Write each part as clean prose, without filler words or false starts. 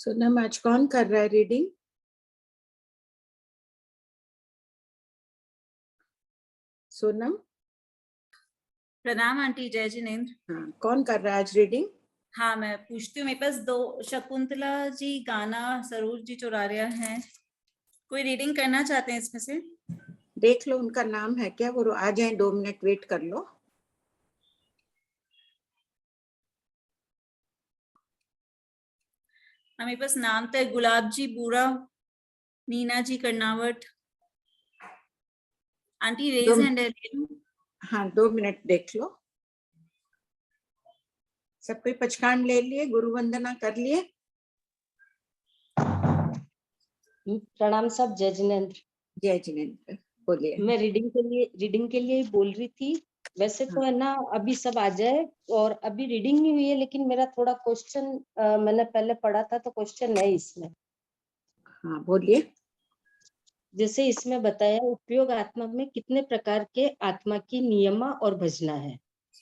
सोनम, आज कौन कर रहा है रीडिंग? सोनम। प्रणाम आंटी, जय जिनेंद्र। हाँ, कौन कर रहा है आज रीडिंग? हाँ, मैं पूछती हूँ। मेरे पास दो शकुंतला जी, गाना सरूर जी चौरारिया हैं। कोई रीडिंग करना चाहते हैं इसमें से? देख लो उनका नाम है क्या, वो आ जाए, 2 मिनट वेट कर लो। मेरे पास नाम तो है गुलाब जी बूरा, नीना जी कर्नावट। आंटी रेज हैंड है। हाँ, 2 मिनट देख लो। सब कोई पचकान ले लिए, गुरु वंदना कर लिए? प्रणाम सब। जय जिनेंद्र। जय जिनेंद्र, बोलिए। मैं रीडिंग के लिए ही बोल रही थी। वैसे तो है ना, अभी सब आ जाए। और अभी रीडिंग नहीं हुई है, लेकिन मेरा थोड़ा क्वेश्चन मैंने पहले पढ़ा था, तो क्वेश्चन है इसमें। हाँ, बोलिए। जैसे इसमें बताया, उपयोग आत्मा में कितने प्रकार के आत्मा की नियमा और भजना है।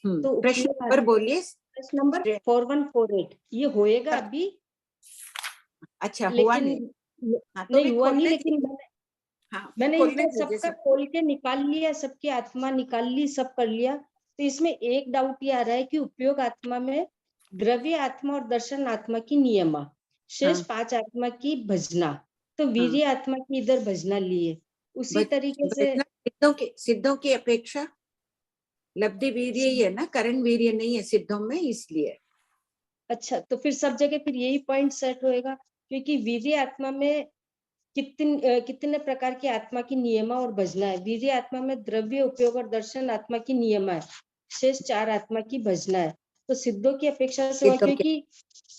तो प्रश्न नंबर बोलिए। प्रश्न नंबर 4148 ये होएगा अभी। अच्छा, हुआ लेकिन नहीं? हाँ, तो नहीं हुआ नहीं, लेकिन मैंने इनको सबका खोल के निकाल लिया, सबकी आत्मा निकाल ली, सब कर लिया। तो इसमें एक डाउट ये आ रहा है कि उपयोग आत्मा में द्रव्य आत्मा और दर्शन आत्मा की नियमा, शेष 5 आत्मा की भजना। तो वीर्य आत्मा की इधर भजना लिए, उसी तरीके से सिद्धों की अपेक्षा लब्धि वीर्य ही है ना, करण वीर्य नहीं है सिद्धों में, इसलिए। अच्छा, तो फिर सब जगह फिर यही पॉइंट सेट होएगा, क्योंकि वीर्य आत्मा में कितने प्रकार की आत्मा की नियमा और भजना है। वीर्य आत्मा में द्रव्य उपयोग और दर्शन आत्मा की नियमा है, शेष 4 आत्मा की भजना है। तो सिद्धों की अपेक्षा से हुआ, क्योंकि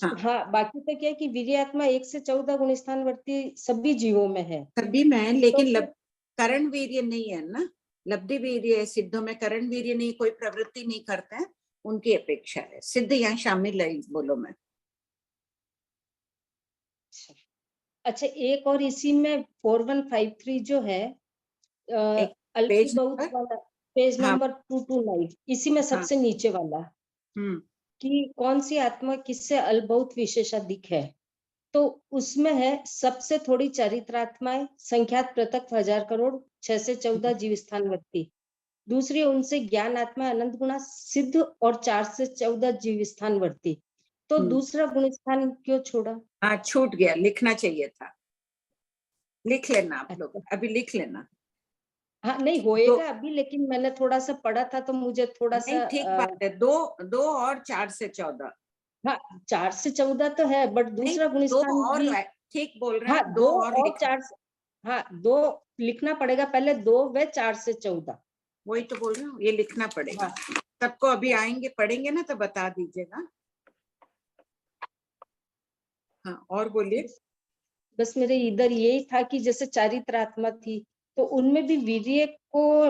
हाँ, बाकी तो क्या है कि वीर्य आत्मा 1 से 14 गुण स्थानवर्ती सभी जीवों में है, सभी में है, लेकिन करण वीर्य नहीं है ना, लब्धि वीर्य है। सिद्धों में करण वीर्य नहीं, कोई प्रवृत्ति नहीं करते हैं, उनकी अपेक्षा है। सिद्ध यहाँ शामिल है, बोलो मैं। अच्छा, एक और इसी में 4153 जो है, पेज बहुत वाला, पेज नंबर 229, इसी में सबसे नीचे वाला, कि कौन सी आत्मा किससे अलबहुत विशेषाधिक है। तो उसमें है, सबसे थोड़ी चारित्रात्माएं, संख्यात पृथक 1000 करोड़, 6 से 14 जीव स्थानवर्ती। दूसरी उनसे ज्ञान आत्मा अनंत गुणा सिद्ध और 4 से 14 जीव स्थानवर्ती। तो दूसरा गुण स्थान क्यों छोड़ा? हाँ, छूट गया, लिखना चाहिए था। लिख लेना आप लोग, अभी लिख लेना। हाँ, नहीं होएगा अभी, लेकिन मैंने थोड़ा सा पढ़ा था, तो मुझे थोड़ा सा ठीक बात है। 2 और 4 से 14। हाँ, 4 से 14 तो है, बट दूसरा गुण स्थान भी ठीक बोल रहे हैं। हाँ, 2 और 4 से, हाँ 2 लिखना पड़ेगा पहले, 2 व 4 से 14। वही तो बोल रही हूँ, ये लिखना पड़ेगा। सबको अभी आएंगे, पढ़ेंगे ना, तो बता दीजिएगा। हाँ, और बोलिए। बस मेरे इधर यही था कि जैसे चारित्रात्मा थी, तो उनमें भी वीर्य को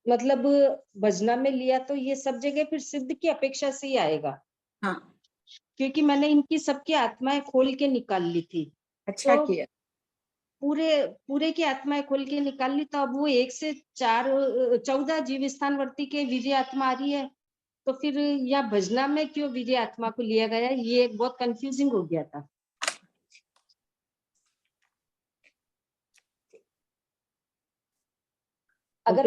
मतलब भजना में लिया, तो ये सब जगह फिर सिद्ध की अपेक्षा से ही आएगा। हाँ, क्योंकि मैंने इनकी सबकी आत्माएं खोल के निकाल ली थी। अच्छा तो किया। पूरे की आत्माएं खोल के निकाल ली, तो अब वो 1 से 14 जीव स्थानवर्ती के वीर्य आत्मा आ रही है। तो फिर यहाँ भजना में क्यों वीर्य आत्मा को लिया गया, ये एक बहुत कंफ्यूजिंग हो गया था। अगर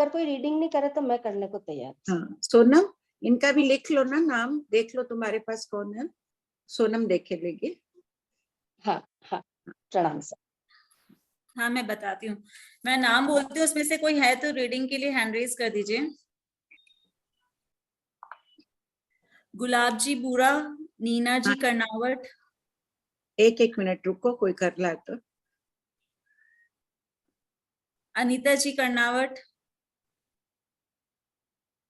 कोई रीडिंग नहीं करे तो मैं करने को तैयार। हाँ, सोनम, इनका भी लिख लो ना, नाम देख लो तुम्हारे पास कौन है। सोनम देखे लेगी। हाँ हाँ, प्रणाम सर। हाँ, मैं बताती हूँ। मैं नाम बोलती हूँ, उसमें से कोई है तो रीडिंग के लिए हैंड रेज कर दीजिए। गुलाब जी बूरा, नीना जी कर्नावट। एक मिनट रुको, कोई कर ला तो। अनीता जी कर्नावट,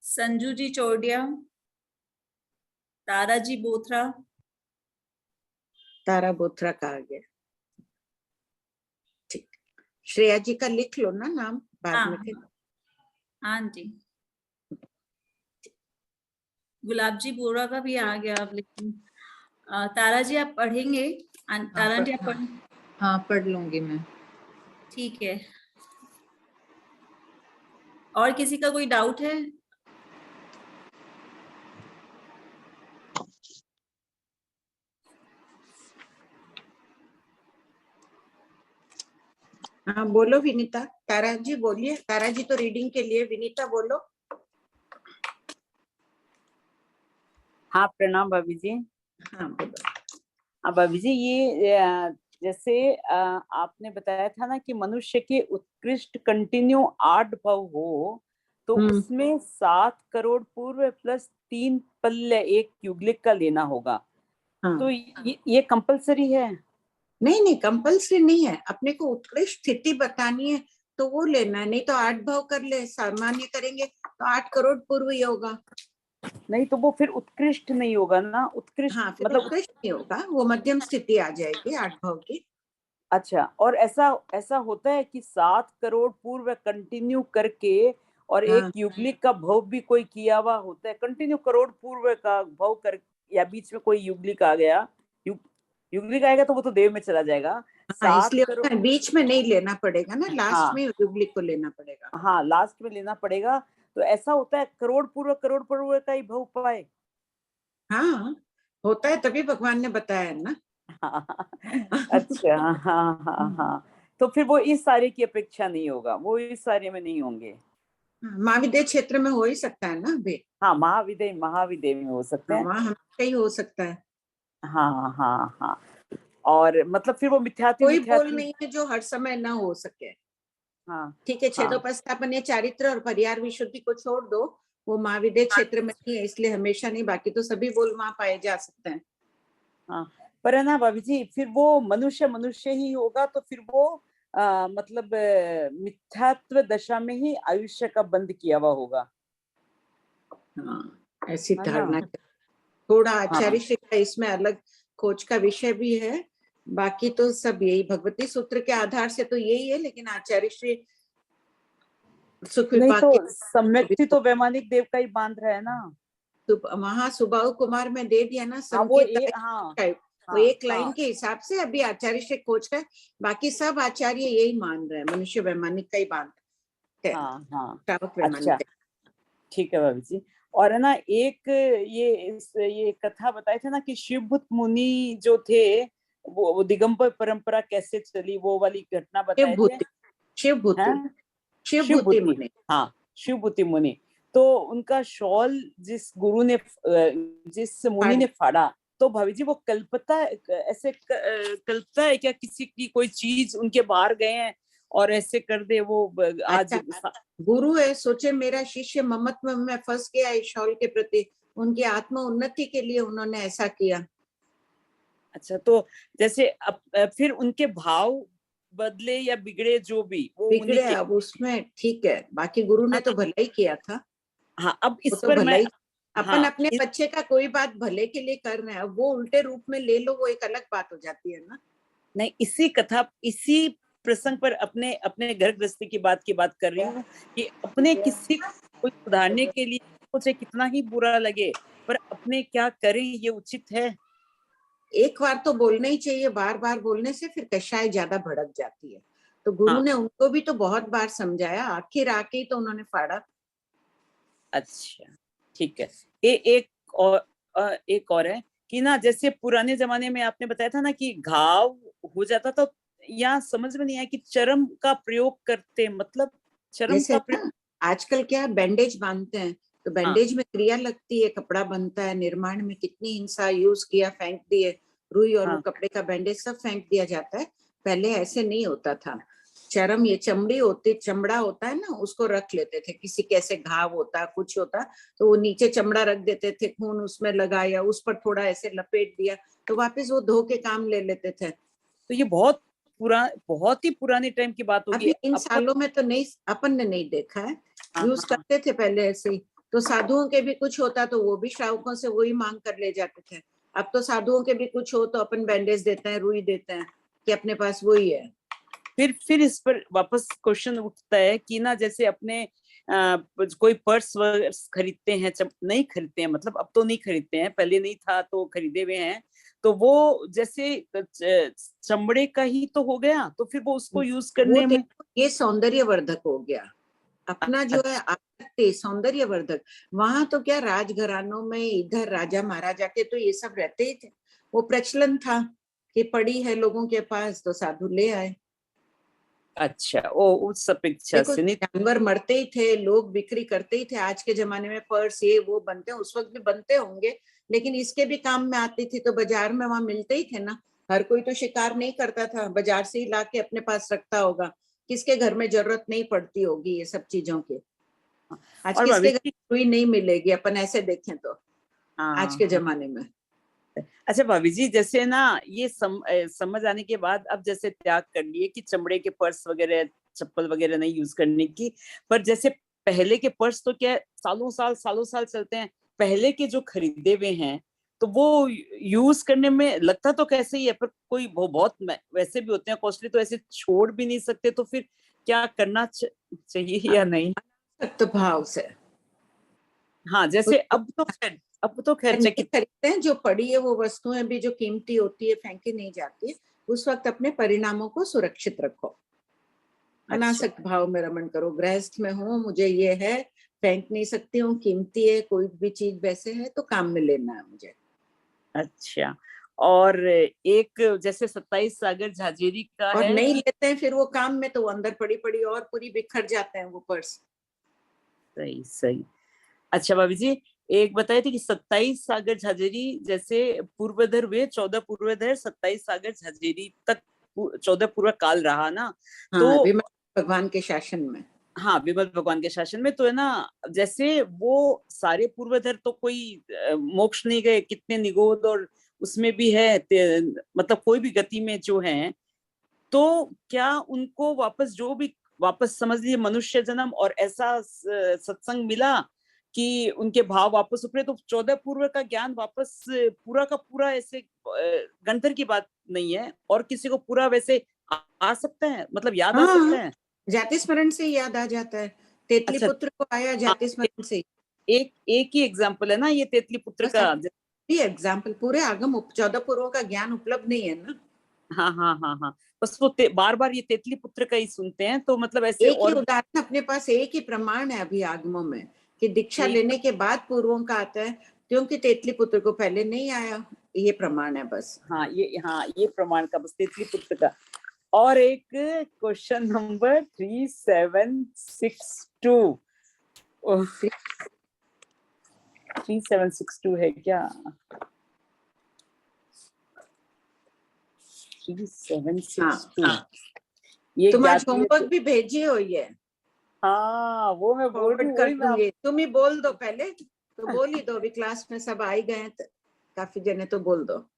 संजू जी चौडिया, तारा जी बोथरा। तारा बोथरा का आ गया। ठीक, श्रेया जी का लिख लो ना नाम, बाद में फिर। हाँ जी, गुलाब जी बोरा का भी आ गया अब, लेकिन तारा जी आप पढ़ेंगे? तारा जी आप पढ़। हाँ, पढ़ लूंगी मैं। ठीक है। और किसी का कोई डाउट है? हाँ बोलो विनीता। तारा जी बोलिए, तारा जी तो रीडिंग के लिए, विनीता बोलो। हाँ प्रणाम भाभी जी। हाँ बोलो। हाँ भाभी जी, ये जैसे आपने बताया था ना कि मनुष्य के उत्कृष्ट कंटिन्यू 8 भव हो, तो उसमें 7 करोड़ पूर्व प्लस 3 पल्य एक युगलिक का लेना होगा। हाँ। तो ये कंपलसरी है? नहीं नहीं, कंपल्सरी नहीं है। अपने को उत्कृष्ट स्थिति बतानी है तो वो लेना है, नहीं तो 8 भाव कर ले, सामान्य करेंगे तो 8 करोड़ पूर्व ही होगा। नहीं तो वो फिर उत्कृष्ट नहीं होगा ना? उत्कृष्ट हाँ फिर मतलब उत्कृष्ट नहीं होगा, वो मध्यम स्थिति आ जाएगी 8 भाव की। अच्छा, और ऐसा ऐसा होता है कि 7 करोड़ पूर्व कंटिन्यू करके और एक हाँ युगलिक का भव भी कोई किया हुआ होता है, कंटिन्यू करोड़ पूर्व का भव कर, या बीच में कोई युगलिक आ गया, युगलिक आएगा तो वो तो देव में चला जाएगा। हाँ, 7 इसलिए करोड़, बीच में नहीं लेना पड़ेगा ना, लास्ट हाँ में युगलिक को लेना पड़ेगा। हाँ लास्ट में लेना पड़ेगा। तो ऐसा होता है करोड़ पूर्व का ही भव पाए। हाँ होता है, तभी भगवान ने बताया है ना। हाँ, अच्छा, हाँ हाँ हाँ। तो फिर वो इस सारे की अपेक्षा नहीं होगा, वो इस सारे में नहीं होंगे। महाविद्य क्षेत्र में हो ही सकता है ना अभी। हाँ, महाविद्य में हो सकते हाँ हैं। वहाँ हमेशा ही हो सकता है। हाँ हाँ हाँ। और मतलब फिर वो कोई बोल मिथ्यात्व। नहीं है जो हर समय ना हो सके। हाँ ठीक है, हाँ छेदोपस्थापन या चारित्र और परिहार विशुद्धि को छोड़ दो, वो महाविद्य क्षेत्र में नहीं है इसलिए हमेशा नहीं, बाकी तो सभी बोल वहां पाए जा सकते हैं। हाँ। पर है ना भाभी जी, फिर वो मनुष्य मनुष्य ही होगा, तो फिर वो मतलब मिथ्यात्व दशा में ही आयुष्य का बंद किया हुआ होगा, हाँ ऐसी है ना? धारणा थोड़ा हाँ आचार्य श्री का इसमें अलग खोज का विषय भी है। बाकी तो सब यही भगवती सूत्र के आधार से तो यही है, लेकिन आचार्य श्री सुख नहीं विपाक तो के सम्यक्ति तो वैमानिक देव का ही बांध रहा है ना। वहां सुबाहु कुमार में दे दिया ना हाँ वो संकेत हाँ टाइप, वो हाँ एक लाइन हाँ के हिसाब से अभी आचार्य श्री खोज का है। बाकी सब आचार्य यही मान रहे हैं, मनुष्य वैमानिक का ही बांध है, हाँ हाँ। श्रावक अच्छा, वैमानिक का। ठीक है भाभी जी। और है ना, एक ये कथा बताए थे ना कि शिवभूत मुनि जो थे, वो दिगंबर परंपरा कैसे चली, वो वाली घटना बताए थे। शिवभूति, शिवभूति, हैं? शिवभूति शिवभूति, मुनि। हाँ शिवभूति मुनि। तो उनका शॉल जिस गुरु ने जिस मुनि ने फाड़ा, तो भाभी जी वो कल्पता ऐसे कल्पता है क्या किसी की कोई चीज उनके बाहर गए हैं और ऐसे कर दे वो आज? अच्छा, गुरु है, सोचे मेरा शिष्य ममत्व में फंस गया इस शॉल के प्रति, उनकी आत्म उन्नति के लिए उन्होंने ऐसा किया। अच्छा, तो जैसे फिर उनके भाव बदले या बिगड़े जो भी, वो मुनि बिगड़े के। अब उसमें ठीक है, बाकी गुरु ने तो भला ही किया था। हाँ, अब वो इस तो पर भला मैं, ही, अपन हाँ अपने बच्चे का कोई बात भले के लिए कर रहे हैं, वो उल्टे रूप में ले लो, वो एक अलग बात हो जाती है ना। नहीं, इसी प्रसंग पर अपने अपने घर गृहस्थी की बात कर रही हूँ कि अपने किसी को सुधारने के लिए मुझे कितना ही बुरा लगे, पर अपने क्या करें ये उचित है? एक बार तो बोलना ही चाहिए, बार बार बोलने से फिर कषाय ज्यादा भड़क जाती है। तो गुरु हाँ ने उनको भी तो बहुत बार समझाया, आखिर आके ही तो उन्होंने फाड़ा। अच्छा, ठीक है। एक और है कि ना, जैसे पुराने जमाने में आपने बताया था ना कि घाव हो जाता था, यहाँ समझ में नहीं आया कि चरम का प्रयोग करते, मतलब चरम जैसे का ना प्रयोग। आजकल क्या बैंडेज बांधते हैं, तो हाँ बैंडेज में क्रिया लगती है, कपड़ा बनता है, निर्माण में कितनी हिंसा यूज किया, फेंक दिए रुई और वो हाँ कपड़े का बैंडेज सब फेंक दिया जाता है। पहले ऐसे नहीं होता था। चरम ये चमड़ी होती, चमड़ा होता है ना, उसको रख लेते थे, किसी कैसे घाव होता कुछ होता तो वो नीचे चमड़ा रख देते थे, खून उसमें लगाया, उस पर थोड़ा ऐसे लपेट दिया तो वापस वो धो के काम ले लेते थे। तो ये बहुत ही पुराने टाइम की बात होगी। अभी इन अब तो सालों में तो नहीं, अपन ने नहीं देखा है। हाँ यूज हाँ करते थे पहले ऐसे ही। तो साधुओं के भी कुछ होता तो वो भी श्रावकों से वही मांग कर ले जाते थे। अब तो साधुओं के भी कुछ हो तो अपन बैंडेज देते हैं, रुई देते हैं कि अपने पास वही है। फिर इस पर वापस क्वेश्चन उठता है कि ना, जैसे अपने कोई पर्स खरीदते हैं, नहीं खरीदते हैं, मतलब अब तो नहीं खरीदते हैं, पहले नहीं था तो खरीदे हुए हैं, तो वो जैसे चमड़े का ही तो हो गया, तो फिर वो उसको यूज वो करने में। देखो ये सौंदर्यवर्धक हो गया, अपना जो है आसक्ति सौंदर्यवर्धक। वहां तो क्या राजघरानों में इधर राजा महाराजा के तो ये सब रहते ही थे, वो प्रचलन था कि पड़ी है लोगों के पास तो साधु ले आए। अच्छा, ओ उस अपेक्षा देखो से नहीं। जानवर मरते ही थे, लोग बिक्री करते ही थे। आज के जमाने में पर्स ये वो बनते हैं, उस वक्त भी बनते होंगे, लेकिन इसके भी काम में आती थी, तो बाजार में वहां मिलते ही थे ना। हर कोई तो शिकार नहीं करता था, बाजार से ही लाके अपने पास रखता होगा। किसके घर में जरूरत नहीं पड़ती होगी ये सब चीजों की। आज और किसके घर भविष्य, सुई नहीं मिलेगी, अपन ऐसे देखें तो आज के हाँ जमाने में। अच्छा भाभी जी, जैसे ना ये समझ आने के बाद अब जैसे त्याग कर लिए कि चमड़े के पर्स वगैरह, चप्पल वगैरह नहीं यूज करने की, पर जैसे पहले के पर्स तो क्या सालों साल चलते हैं, पहले के जो खरीदे हुए हैं तो वो यूज करने में लगता तो कैसे ही है, पर कोई वो बहुत वैसे भी होते हैं कॉस्टली, तो ऐसे छोड़ भी नहीं सकते, तो फिर क्या करना चाहिए या नहीं? सख्त भाव से हाँ, जैसे अब तो खैर नहीं चकित। खरीदते हैं। जो पड़ी है वो वस्तुएं भी जो कीमती होती है फेंकी नहीं जाती है। उस वक्त अपने परिणामों को सुरक्षित रखो, अच्छा, अनासक्त भाव में रमण करो। गृहस्थ में हूँ, मुझे ये है, फेंक नहीं सकती हूँ, कीमती है, कोई भी चीज वैसे है तो काम में लेना है मुझे। अच्छा। और एक जैसे 27 सागर झाजेरी का और है नहीं कि लेते हैं फिर वो काम में, तो वो अंदर पड़ी पड़ी और पूरी बिखर जाते हैं वो पर्स। सही सही। अच्छा भाभी जी, एक बताए थे कि 27 सागर झाजेरी, जैसे पूर्वधर हुए 14 पूर्वधर, 27 सागर झाजेरी तक 14 पूर्व काल रहा ना, हाँ, तो विमल भगवान के शासन में। हाँ विमल भगवान के शासन में, तो है ना, जैसे वो सारे पूर्वधर तो कोई मोक्ष नहीं गए, कितने निगोद और उसमें भी है, मतलब कोई भी गति में जो है, तो क्या उनको वापस जो भी वापस समझ लीजिए मनुष्य जन्म और ऐसा सत्संग मिला कि उनके भाव वापस उभरे, तो 14 पूर्व का ज्ञान वापस पूरा का पूरा ऐसे गंधर की बात नहीं है, और किसी को पूरा वैसे आ सकता है, मतलब याद आ सकता हाँ, है? जाति स्मरण से ही याद आ जाता है। तेतली अच्छा, पुत्र को आया हाँ, जाति स्मरण से ही। एक ही एग्जाम्पल है ना ये तेतली पुत्र बस का। भी एग्जाम्पल, पूरे आगम 14 पूर्वों का ज्ञान उपलब्ध नहीं है ना। हाँ हाँ हाँ हाँ, बस वो बार बार ये तेतली पुत्र का ही सुनते हैं, तो मतलब ऐसे एक ही और उदाहरण अपने पास, एक ही प्रमाण है अभी आगमों में कि दीक्षा एक, लेने के बाद पूर्वों का आता है, क्योंकि तेतली पुत्र को पहले नहीं आया। ये प्रमाण है बस। हाँ ये प्रमाण का बस तेतली पुत्र का। और एक क्वेश्चन नंबर 3762, 3762 है क्या? 3762, हाँ, ये तुम आज ज्ञात होमवर्क भी भेजी हो ये, हाँ वो मैं बोल रही फॉरवर्ड हूँ, कर वही मैं दूंगी। तुम ही बोल दो पहले, तो बोल ही दो। अभी क्लास में सब आ ही गए हैं, तो काफी जने, तो बोल दो।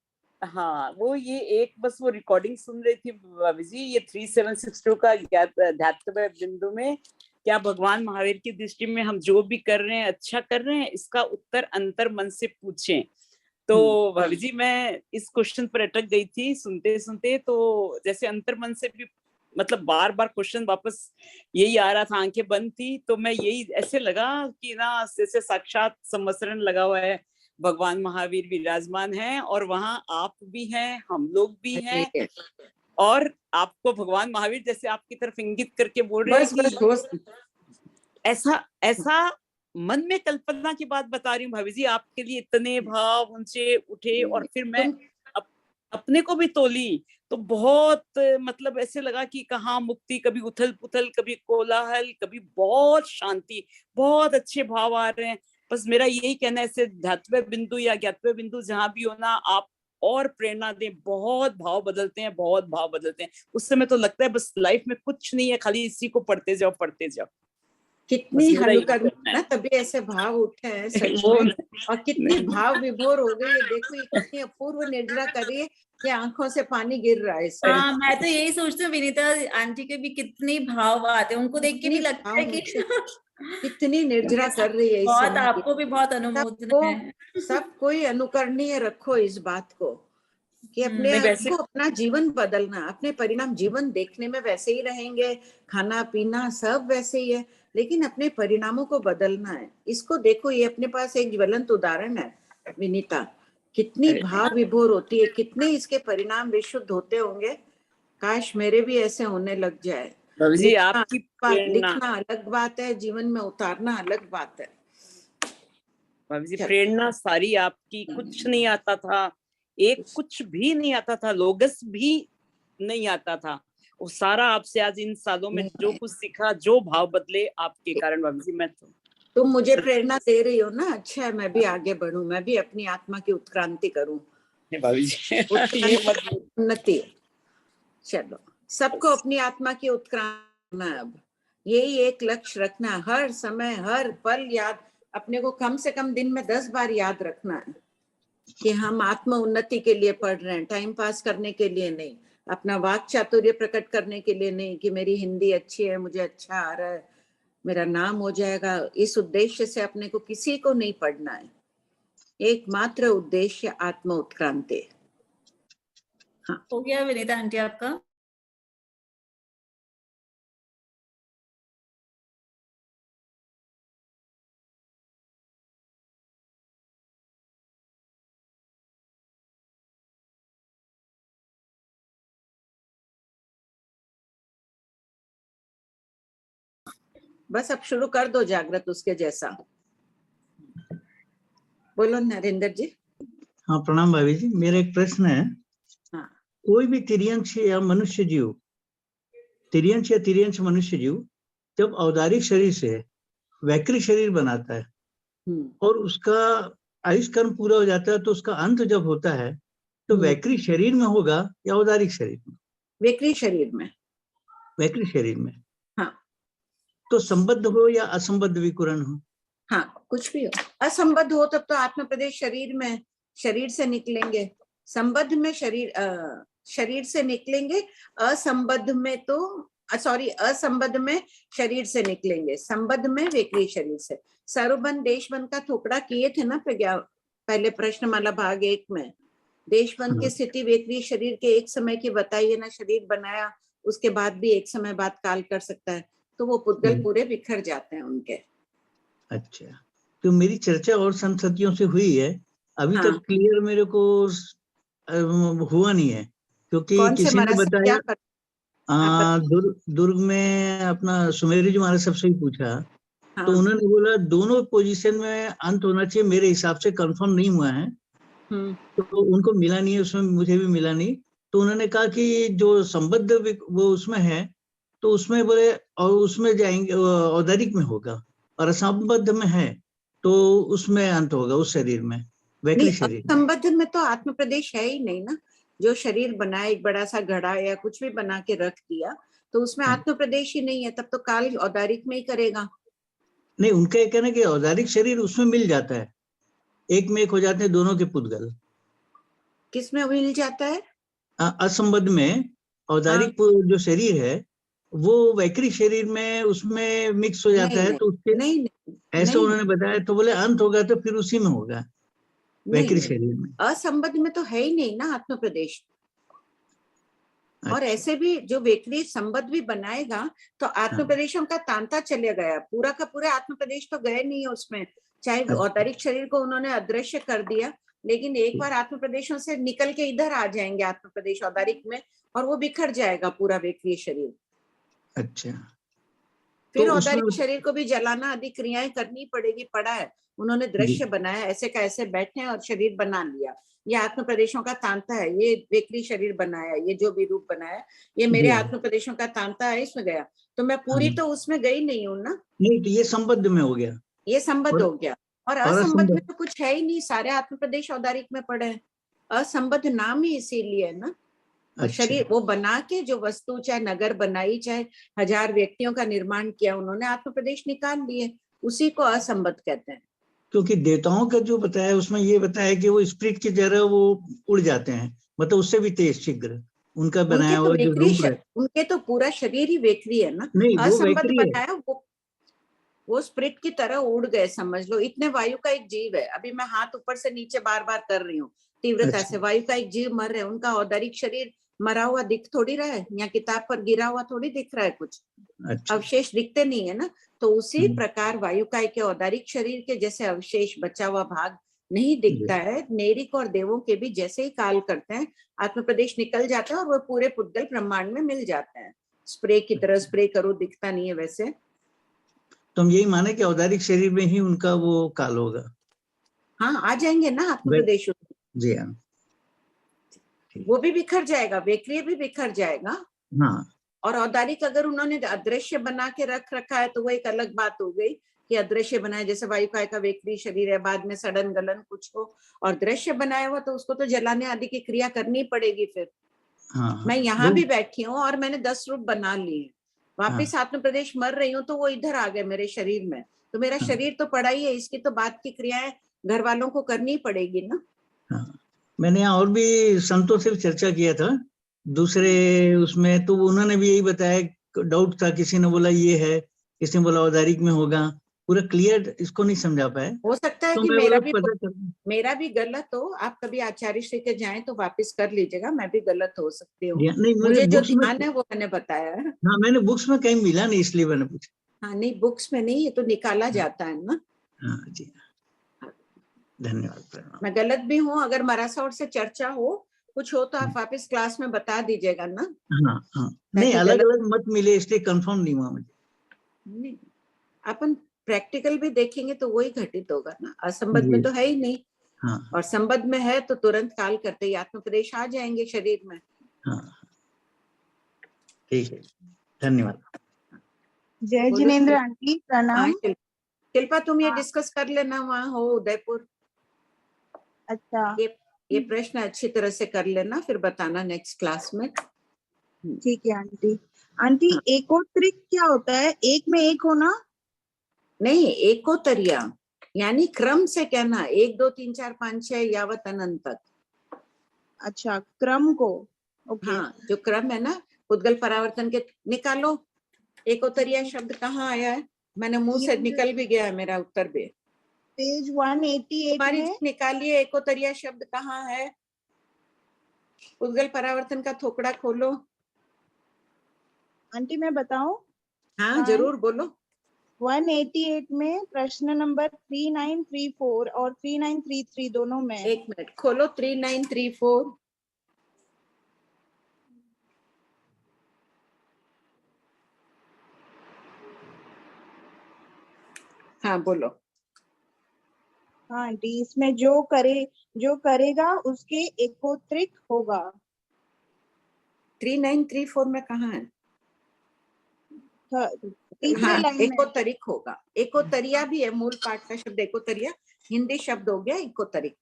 हाँ वो ये एक बस वो रिकॉर्डिंग सुन रही थी भाभी जी, ये 3762 का अध्यात्म बिंदु में क्या भगवान महावीर की दृष्टि में हम जो भी कर रहे हैं अच्छा कर रहे हैं, इसका उत्तर अंतर मन से पूछें। तो भाभी जी मैं इस क्वेश्चन पर अटक गई थी सुनते सुनते, तो जैसे अंतर मन से भी मतलब बार बार क्वेश्चन वापस यही आ रहा था, आंखें बंद थी, तो मैं यही ऐसे लगा कि ना जैसे साक्षात संवत्सरण लगा हुआ है, भगवान महावीर विराजमान है और वहां आप भी हैं, हम लोग भी हैं, और आपको भगवान महावीर जैसे आपकी तरफ इंगित करके बोल रहे हैं बस कि बस दोस्त, ऐसा ऐसा मन में कल्पना की बात बता रही हूँ भाभी जी, आपके लिए इतने भाव उनसे उठे, और फिर मैं अपने को भी तोली, तो बहुत मतलब ऐसे लगा कि कहाँ मुक्ति, कभी उथल पुथल, कभी कोलाहल, कभी बहुत शांति, बहुत अच्छे भाव आ रहे हैं। बस मेरा यही कहना है, ऐसे ध्यात्व बिंदु या ज्ञातव्य बिंदु जहां भी हो ना, आप और प्रेरणा दें, बहुत भाव बदलते हैं, बहुत भाव बदलते हैं। उस समय तो लगता है बस लाइफ में कुछ नहीं है, खाली इसी को पढ़ते जाओ पढ़ते जाओ। कितनी मेरा यही हनुकर्णी कहना ना, है। तभी ऐसे भाव उठे हैं सच वो में। और कितनी नहीं, भाव विभोर हो गई है, देखो ये कितनी अपूर्व निर्जरा कर रही है कि आंखों से पानी गिर रहा है इसके। हाँ, मैं तो यही सोचती हूँ विनीता आंटी के भी कितने भाव आते हैं, उनको देख के कितनी भी लगता है भाव कि मुझसे, कितनी निर्जरा कर रही है इस बहुत, समय की। आपको भी बहुत अनुमोदन सबको, है। सब कोई अनुकरणीय रखो इस बात को कि अपने नहीं आप वैसे को, अपना जीवन बदलना, अपने परिणाम, जीवन देखने में वैसे ही रहेंगे, खाना पीना सब वैसे ही है, लेकिन अपने परिणामों को बदलना है। इसको देखो, ये अपने पास एक ज्वलंत उदाहरण है विनीता। कितनी भाव विभोर होती है, कितने इसके परिणाम विशुद्ध होते होंगे। काश मेरे भी ऐसे होने लग जाए। भाभी जी लिखना आपकी प्रेरणा, लिखना अलग बात है, जीवन में उतारना अलग बात है। भाभी जी चल, प्रेरणा सारी आपकी, कुछ नहीं आता था, एक कुछ भी नहीं आता था, लोगस भी नहीं आता था, वो सारा आपसे आज इन सालों में नहीं, जो कुछ सीखा, जो भाव बदले आपके कारण भाभी जी, मैं तो तुम मुझे प्रेरणा दे रही हो ना, अच्छा है, मैं भी आगे बढ़ूं, मैं भी अपनी आत्मा की उत्क्रांति करूं। भाभी जी ये मत उन्नति, चलो सबको अपनी आत्मा की उत्क्रांति करना है। अब यही एक लक्ष्य रखना है, हर समय हर पल याद, अपने को कम से कम दिन में 10 बार याद रखना है कि हम आत्म उन्नति के लिए पढ़ रहे हैं, टाइम पास करने के लिए नहीं, अपना वाक चातुर्य प्रकट करने के लिए नहीं कि मेरी हिंदी अच्छी है, मुझे अच्छा आ रहा है, मेरा नाम हो जाएगा। इस उद्देश्य से अपने को किसी को नहीं पढ़ना है, एकमात्र उद्देश्य आत्म उत्क्रांति। हाँ, हो गया विनीता आंटी आपका? बस अब शुरू कर दो जागृत उसके जैसा। बोलो नरेंद्र जी। हाँ प्रणाम भाभी जी, मेरा एक प्रश्न है। हाँ, कोई भी तिर्यंश या मनुष्य जीव, तिर्यंश या तिर्यंश मनुष्य जीव जब औदारिक शरीर से वैकृत शरीर बनाता है और उसका आयुष कर्म पूरा हो जाता है, तो उसका अंत जब होता है तो वैकृत शरीर में होगा या औदारिक शरीर में? वैकृत शरीर में। वैकृत शरीर में। हाँ, तो संबद्ध हो या असंबद्ध विकुरण हो? हाँ, कुछ भी हो। असंबद्ध हो तब तो आत्म प्रदेश शरीर में, शरीर से निकलेंगे। संबद्ध में शरीर से निकलेंगे, असंबद्ध में तो सॉरी असंबद्ध में शरीर से निकलेंगे, संबद्ध में वैकृत शरीर से। सर्वबंध देशबंध का थोपड़ा किए थे ना प्रज्ञा, पहले प्रश्नमाला भाग 1 में। देशबंध की स्थिति वैकृत शरीर के एक समय की बताइए ना, शरीर बनाया उसके बाद भी एक समय बाद काल कर सकता है, तो वो पुद्गल पूरे बिखर जाते हैं उनके। अच्छा, तो मेरी चर्चा और संततियों से हुई है, अभी हाँ, तक क्लियर मेरे को हुआ नहीं है, क्योंकि कौन से किसी ने महाराज से बताया क्या दुर्ग में अपना सुमेरु जी महाराज सबसे ही पूछा, हाँ, तो उन्होंने बोला दोनों पोजीशन में अंत होना चाहिए, मेरे हिसाब से कंफर्म नहीं हुआ है, तो उनको मिला नहीं है, उसमें मुझे भी मिला नहीं। तो उन्होंने कहा कि जो संबद्ध वो उसमें है तो उसमें बोले और उसमें जाएंगे औदारिक में होगा, और असंबद्ध में है तो उसमें अंत होगा उस शरीर में, वैकृत शरीर में। संबद्ध में तो आत्म प्रदेश है ही नहीं ना, जो शरीर बनाए एक बड़ा सा घड़ा या कुछ भी बना के रख दिया तो उसमें आत्म प्रदेश ही नहीं है, तब तो काल औदारिक में ही करेगा। नहीं, उनका ये कहना है कि औदारिक शरीर उसमें मिल जाता है, एक में एक हो जाते हैं दोनों के पुद्गल। किसमें मिल जाता है? असंबद्ध में औदारिक जो शरीर है वो वैकृत शरीर में उसमें मिक्स हो जाता है, तो उसके ऐसा उन्होंने बताया, तो बोले अंत होगा तो फिर उसी में होगा, वैकृत शरीर में। असंबद्ध में तो है ही नहीं ना आत्म प्रदेश। और ऐसे भी जो वैकृत संबद्ध भी बनाएगा तो आत्म प्रदेशों का तांता चले गया, पूरा का पूरा आत्म प्रदेश तो गए नहीं है उसमें, चाहे औदारिक शरीर को उन्होंने अदृश्य कर दिया, लेकिन एक बार आत्म प्रदेशों से निकल के इधर आ जाएंगे आत्म प्रदेश औदारिक में, और वो बिखर जाएगा पूरा वैकृत शरीर। अच्छा, फिर औदारिक शरीर को भी जलाना आदि क्रियाएं करनी पड़ेगी, पड़ा है उन्होंने दृश्य बनाया, ऐसे का ऐसे बैठे और शरीर बना लिया, ये आत्म प्रदेशों का तांता है, ये वैकृत शरीर बनाया, ये जो भी रूप बनाया ये मेरे आत्म प्रदेशों का तांता है, इसमें गया तो मैं पूरी तो उसमें गई नहीं हूँ ना। नहीं, तो ये संबद्ध में हो गया, ये संबद्ध हो गया, और असंबद्ध में तो कुछ है ही नहीं, सारे आत्म प्रदेश औदारिक में पड़े हैं। असंबद्ध नाम ही इसीलिए है ना। शरीर वो बना के जो वस्तु, चाहे नगर बनाई, चाहे 1000 व्यक्तियों का निर्माण किया, उन्होंने आत्म प्रदेश निकाल लिए, उसी को असंबद्ध कहते हैं। क्योंकि देवताओं का जो बताया उसमें ये बताया कि वो स्प्रिट की तरह वो उड़ जाते हैं, मतलब उससे भी तेज शीघ्र उनका बनाया हुआ जो रूप है। उनके तो पूरा शरीर ही वैकृत है ना, नहीं, वो असंबद्ध बनाया, वो स्प्रिट की तरह उड़ गए, समझ लो इतने वायु का एक जीव है, अभी मैं हाथ ऊपर से नीचे बार बार कर रही हूँ तीव्रता से, वायु का एक जीव मर रहे हैं, उनका औदारिक शरीर मरा हुआ दिख थोड़ी रहा है, या किताब पर गिरा हुआ थोड़ी दिख रहा है, कुछ अवशेष दिखते नहीं है ना। तो उसी प्रकार वायुकाय के औदारिक शरीर के जैसे अवशेष, बचा हुआ भाग नहीं दिखता है, नेरिक और देवों के भी जैसे ही काल करते हैं आत्म प्रदेश निकल जाता है और वो पूरे पुद्गल ब्रह्मांड में मिल जाते हैं, स्प्रे की तरह स्प्रे करो दिखता नहीं है वैसे। तो हम यही माने कि औदारिक शरीर में ही उनका वो काल होगा। हाँ, आ जाएंगे ना आत्म प्रदेश, जी हाँ, वो भी बिखर जाएगा, वैकृत भी बिखर जाएगा। हाँ, और औदारिक अगर उन्होंने अदृश्य बना के रख रखा है तो वो एक अलग बात हो गई कि अदृश्य बनाया, जैसे वायुकाय का वेकरी शरीर है, बाद में सड़न गलन कुछ हो, और दृश्य बनाया हुआ तो उसको तो जलाने आदि की क्रिया करनी पड़ेगी फिर। हाँ, मैं यहाँ भी बैठी हूँ और मैंने 10 रूप बना लिए, वापिस आत्म प्रदेश मर रही हूँ तो वो इधर आ गए मेरे शरीर में, तो मेरा शरीर तो पड़ा ही है, इसकी तो बात की क्रियाएं घर वालों को करनी पड़ेगी ना। हाँ, मैंने यहाँ और भी संतों से चर्चा किया था दूसरे उसमें, तो उन्होंने भी यही बताया, डाउट था, किसी ने बोला ये है, किसी ने बोला औदारिक में होगा, पूरा क्लियर इसको नहीं समझा पाए। हो सकता है तो कि मैं मेरा भी गलत हो, आप कभी आचार्य श्री के जाएं तो वापस कर लीजिएगा, मैं भी गलत हो सकती हूँ, नहीं, मुझे जो ध्यान है वो मैंने बताया है। हाँ, मैंने बुक्स में कहीं मिला नहीं इसलिए मैंने पूछा। हाँ नहीं, बुक्स में नहीं, ये तो निकाला जाता है ना। हाँ जी, धन्यवाद। मैं गलत भी हूँ, अगर मरासौर से चर्चा हो कुछ हो तो आप वापस क्लास में बता दीजिएगा ना। हाँ हाँ, नहीं अलग अलग मत मिले इसलिए कंफर्म नहीं हुआ मुझे। नहीं, अपन प्रैक्टिकल भी देखेंगे तो वही घटित होगा ना, असंबद्ध में तो है ही नहीं। हाँ, और संबद्ध में है तो तुरंत काल करते ही आत्म प्रदेश आ जाएंगे शरीर में। हाँ, ठीक है, धन्यवाद। जय जिनेन्द्र आंटी, प्रणाम। शिल्पा तुम ये डिस्कस कर लेना, वहाँ हो उदयपुर। अच्छा, ये प्रश्न अच्छी तरह से कर लेना, फिर बताना नेक्स्ट क्लास में। ठीक है आंटी। आंटी हाँ। एकोत्रिक क्या होता है? एक में एक होना? नहीं, एकोतरिया यानी क्रम से कहना, 1 2 3 4 5 6 यावत अनंत तक। अच्छा, क्रम को। ओके। हाँ, जो क्रम है ना, उद्गल परावर्तन के निकालो। एकोतरिया शब्द कहाँ आया है? मैंने मुंह से निकल भी गया है मेरा उत्तर भी। पेज 188 में निकालिए, एकोतरिया शब्द कहाँ है? उद्गल परावर्तन का थोकड़ा खोलो। आंटी मैं बताऊं? हाँ जरूर बोलो। 188 में प्रश्न नंबर 3934 और 3933 दोनों में। एक मिनट, खोलो 3934। हाँ बोलो। हाँ आंटी, इसमें जो करेगा उसके एकोत्रिक होगा। 3934 में कहाँ है? तीसरे हाँ, लाइन में। एकोतरिक होगा। एकोतरिया भी है, मूल पाठ का शब्द एकोतरिया हिंदी शब्द हो गया एकोतरिक।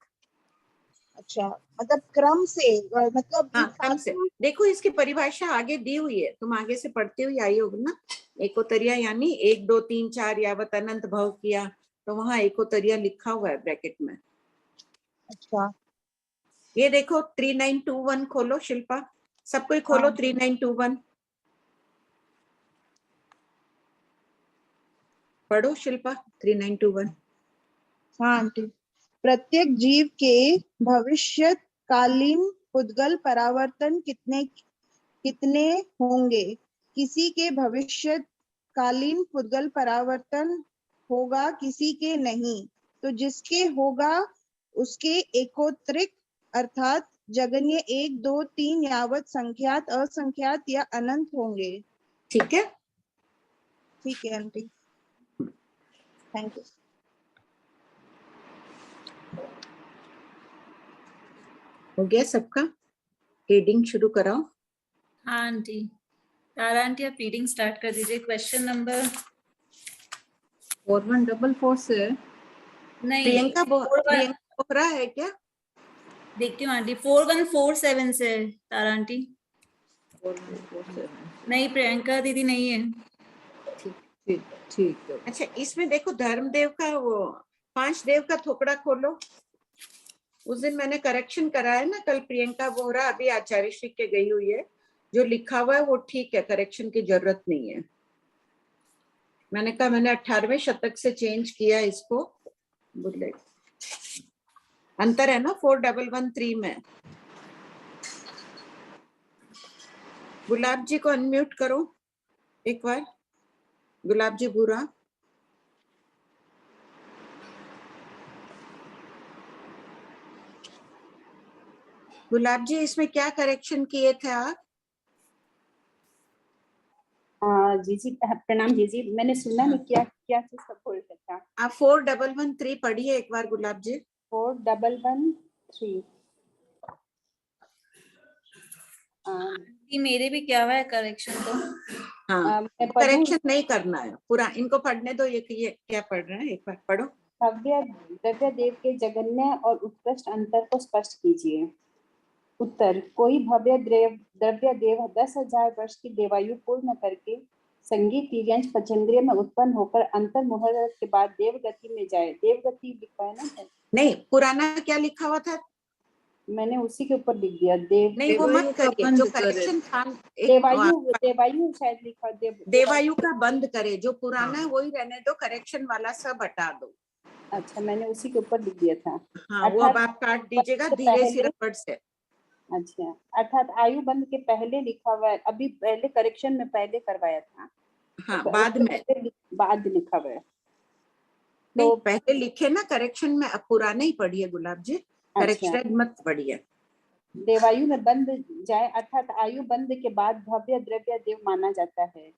अच्छा, मतलब क्रम से, मतलब हाँ क्रम से। देखो इसकी परिभाषा आगे दी हुई है, तुम आगे से पढ़ती हुई आई होगी ना। एकोतरिया यानी 1 2 3 4 यावत अनंत भव किया, तो वहां एकोतरिया लिखा हुआ है ब्रैकेट में। अच्छा, ये देखो 3921 खोलो शिल्पा, सब कोई खोलो। 3921 पढ़ो शिल्पा। 3921। हाँ आंटी। प्रत्येक जीव के भविष्य कालीन उद्गल परावर्तन कितने होंगे? किसी के भविष्य कालीन उद्गल परावर्तन होगा, किसी के नहीं। तो जिसके होगा उसके एकोत्रिक अर्थात जगन्य 1 2 3 यावत संख्यात, असंख्यात या अनंत होंगे। ठीक है, ठीक है आंटी, थैंक यू। हो गया सबका? रीडिंग शुरू कराओ। हाँ आंटी, तारा आंटी आप रीडिंग स्टार्ट कर दीजिए। क्वेश्चन नंबर 4144 से। नहीं, प्रियंका बोहरा है क्या? देखती हूँ आंटी। 4147 से तारा आंटी। 4147। नहीं, प्रियंका दीदी नहीं है। ठीक है। अच्छा, इसमें देखो धर्मदेव का वो 5 देव का थोकड़ा खोलो। उस दिन मैंने करेक्शन कराया ना कल, प्रियंका बोहरा अभी आचार्य श्री के गई हुई है, जो लिखा हुआ है वो ठीक है, करेक्शन की जरूरत नहीं है। मैंने कहा मैंने 18वें शतक से चेंज किया इसको, बोले अंतर है ना 4113 में। गुलाब जी को अनम्यूट करो एक बार, गुलाब जी बुरा। गुलाब जी इसमें क्या करेक्शन किए थे आप? जी जी प्रणाम जी जी, मैंने सुना नहीं क्या क्या चीज का बोल रहा था। आप 4113 पढ़िए एक बार गुलाब जी। 4113 कि मेरे भी क्या हुआ है करेक्शन तो। हाँ, मैं पढ़ूं? करेक्शन नहीं करना है पूरा, इनको पढ़ने दो। ये क्या पढ़ रहे हैं, एक बार पढ़ो। भव्य द्रव्य देव के जगन्य और उत्कृष्ट अंतर को स्पष्ट कीजिए। उत्तर, कोई भव्य द्रव्य देव 10,000 वर्ष की देवायु पूर्ण करके संगीत तिर्यंश पंचेंद्रिय में उत्पन्न होकर अंतर मुहूर्त के बाद देवगति में जाए। देवगति लिखा है ना? नहीं, पुराना क्या लिखा हुआ था? मैंने उसी के ऊपर लिख दिया देव। नहीं, वो मत करिए, जो करेक्शन था देवायु शायद लिखा। देवायु का बंद करे, जो पुराना है वही रहने दो, करेक्शन वाला सब हटा दो। अच्छा, मैंने उसी के ऊपर लिख दिया था। हाँ, वो अब आप काट दीजिएगा धीरे से रबड़ से। अच्छा, अर्थात आयु बंद के पहले लिखा हुआ है, अभी पहले करेक्शन में पहले करवाया था। हाँ, तो बाद में बाद लिखा हुआ है। नहीं, तो पहले लिखे ना करेक्शन में, अब पुराना ही पढ़िए गुलाब जी, करेक्शन मत पढ़िए। देवायु में बंद जाए अर्थात आयु बंद के बाद भव्य द्रव्य देव माना जाता है।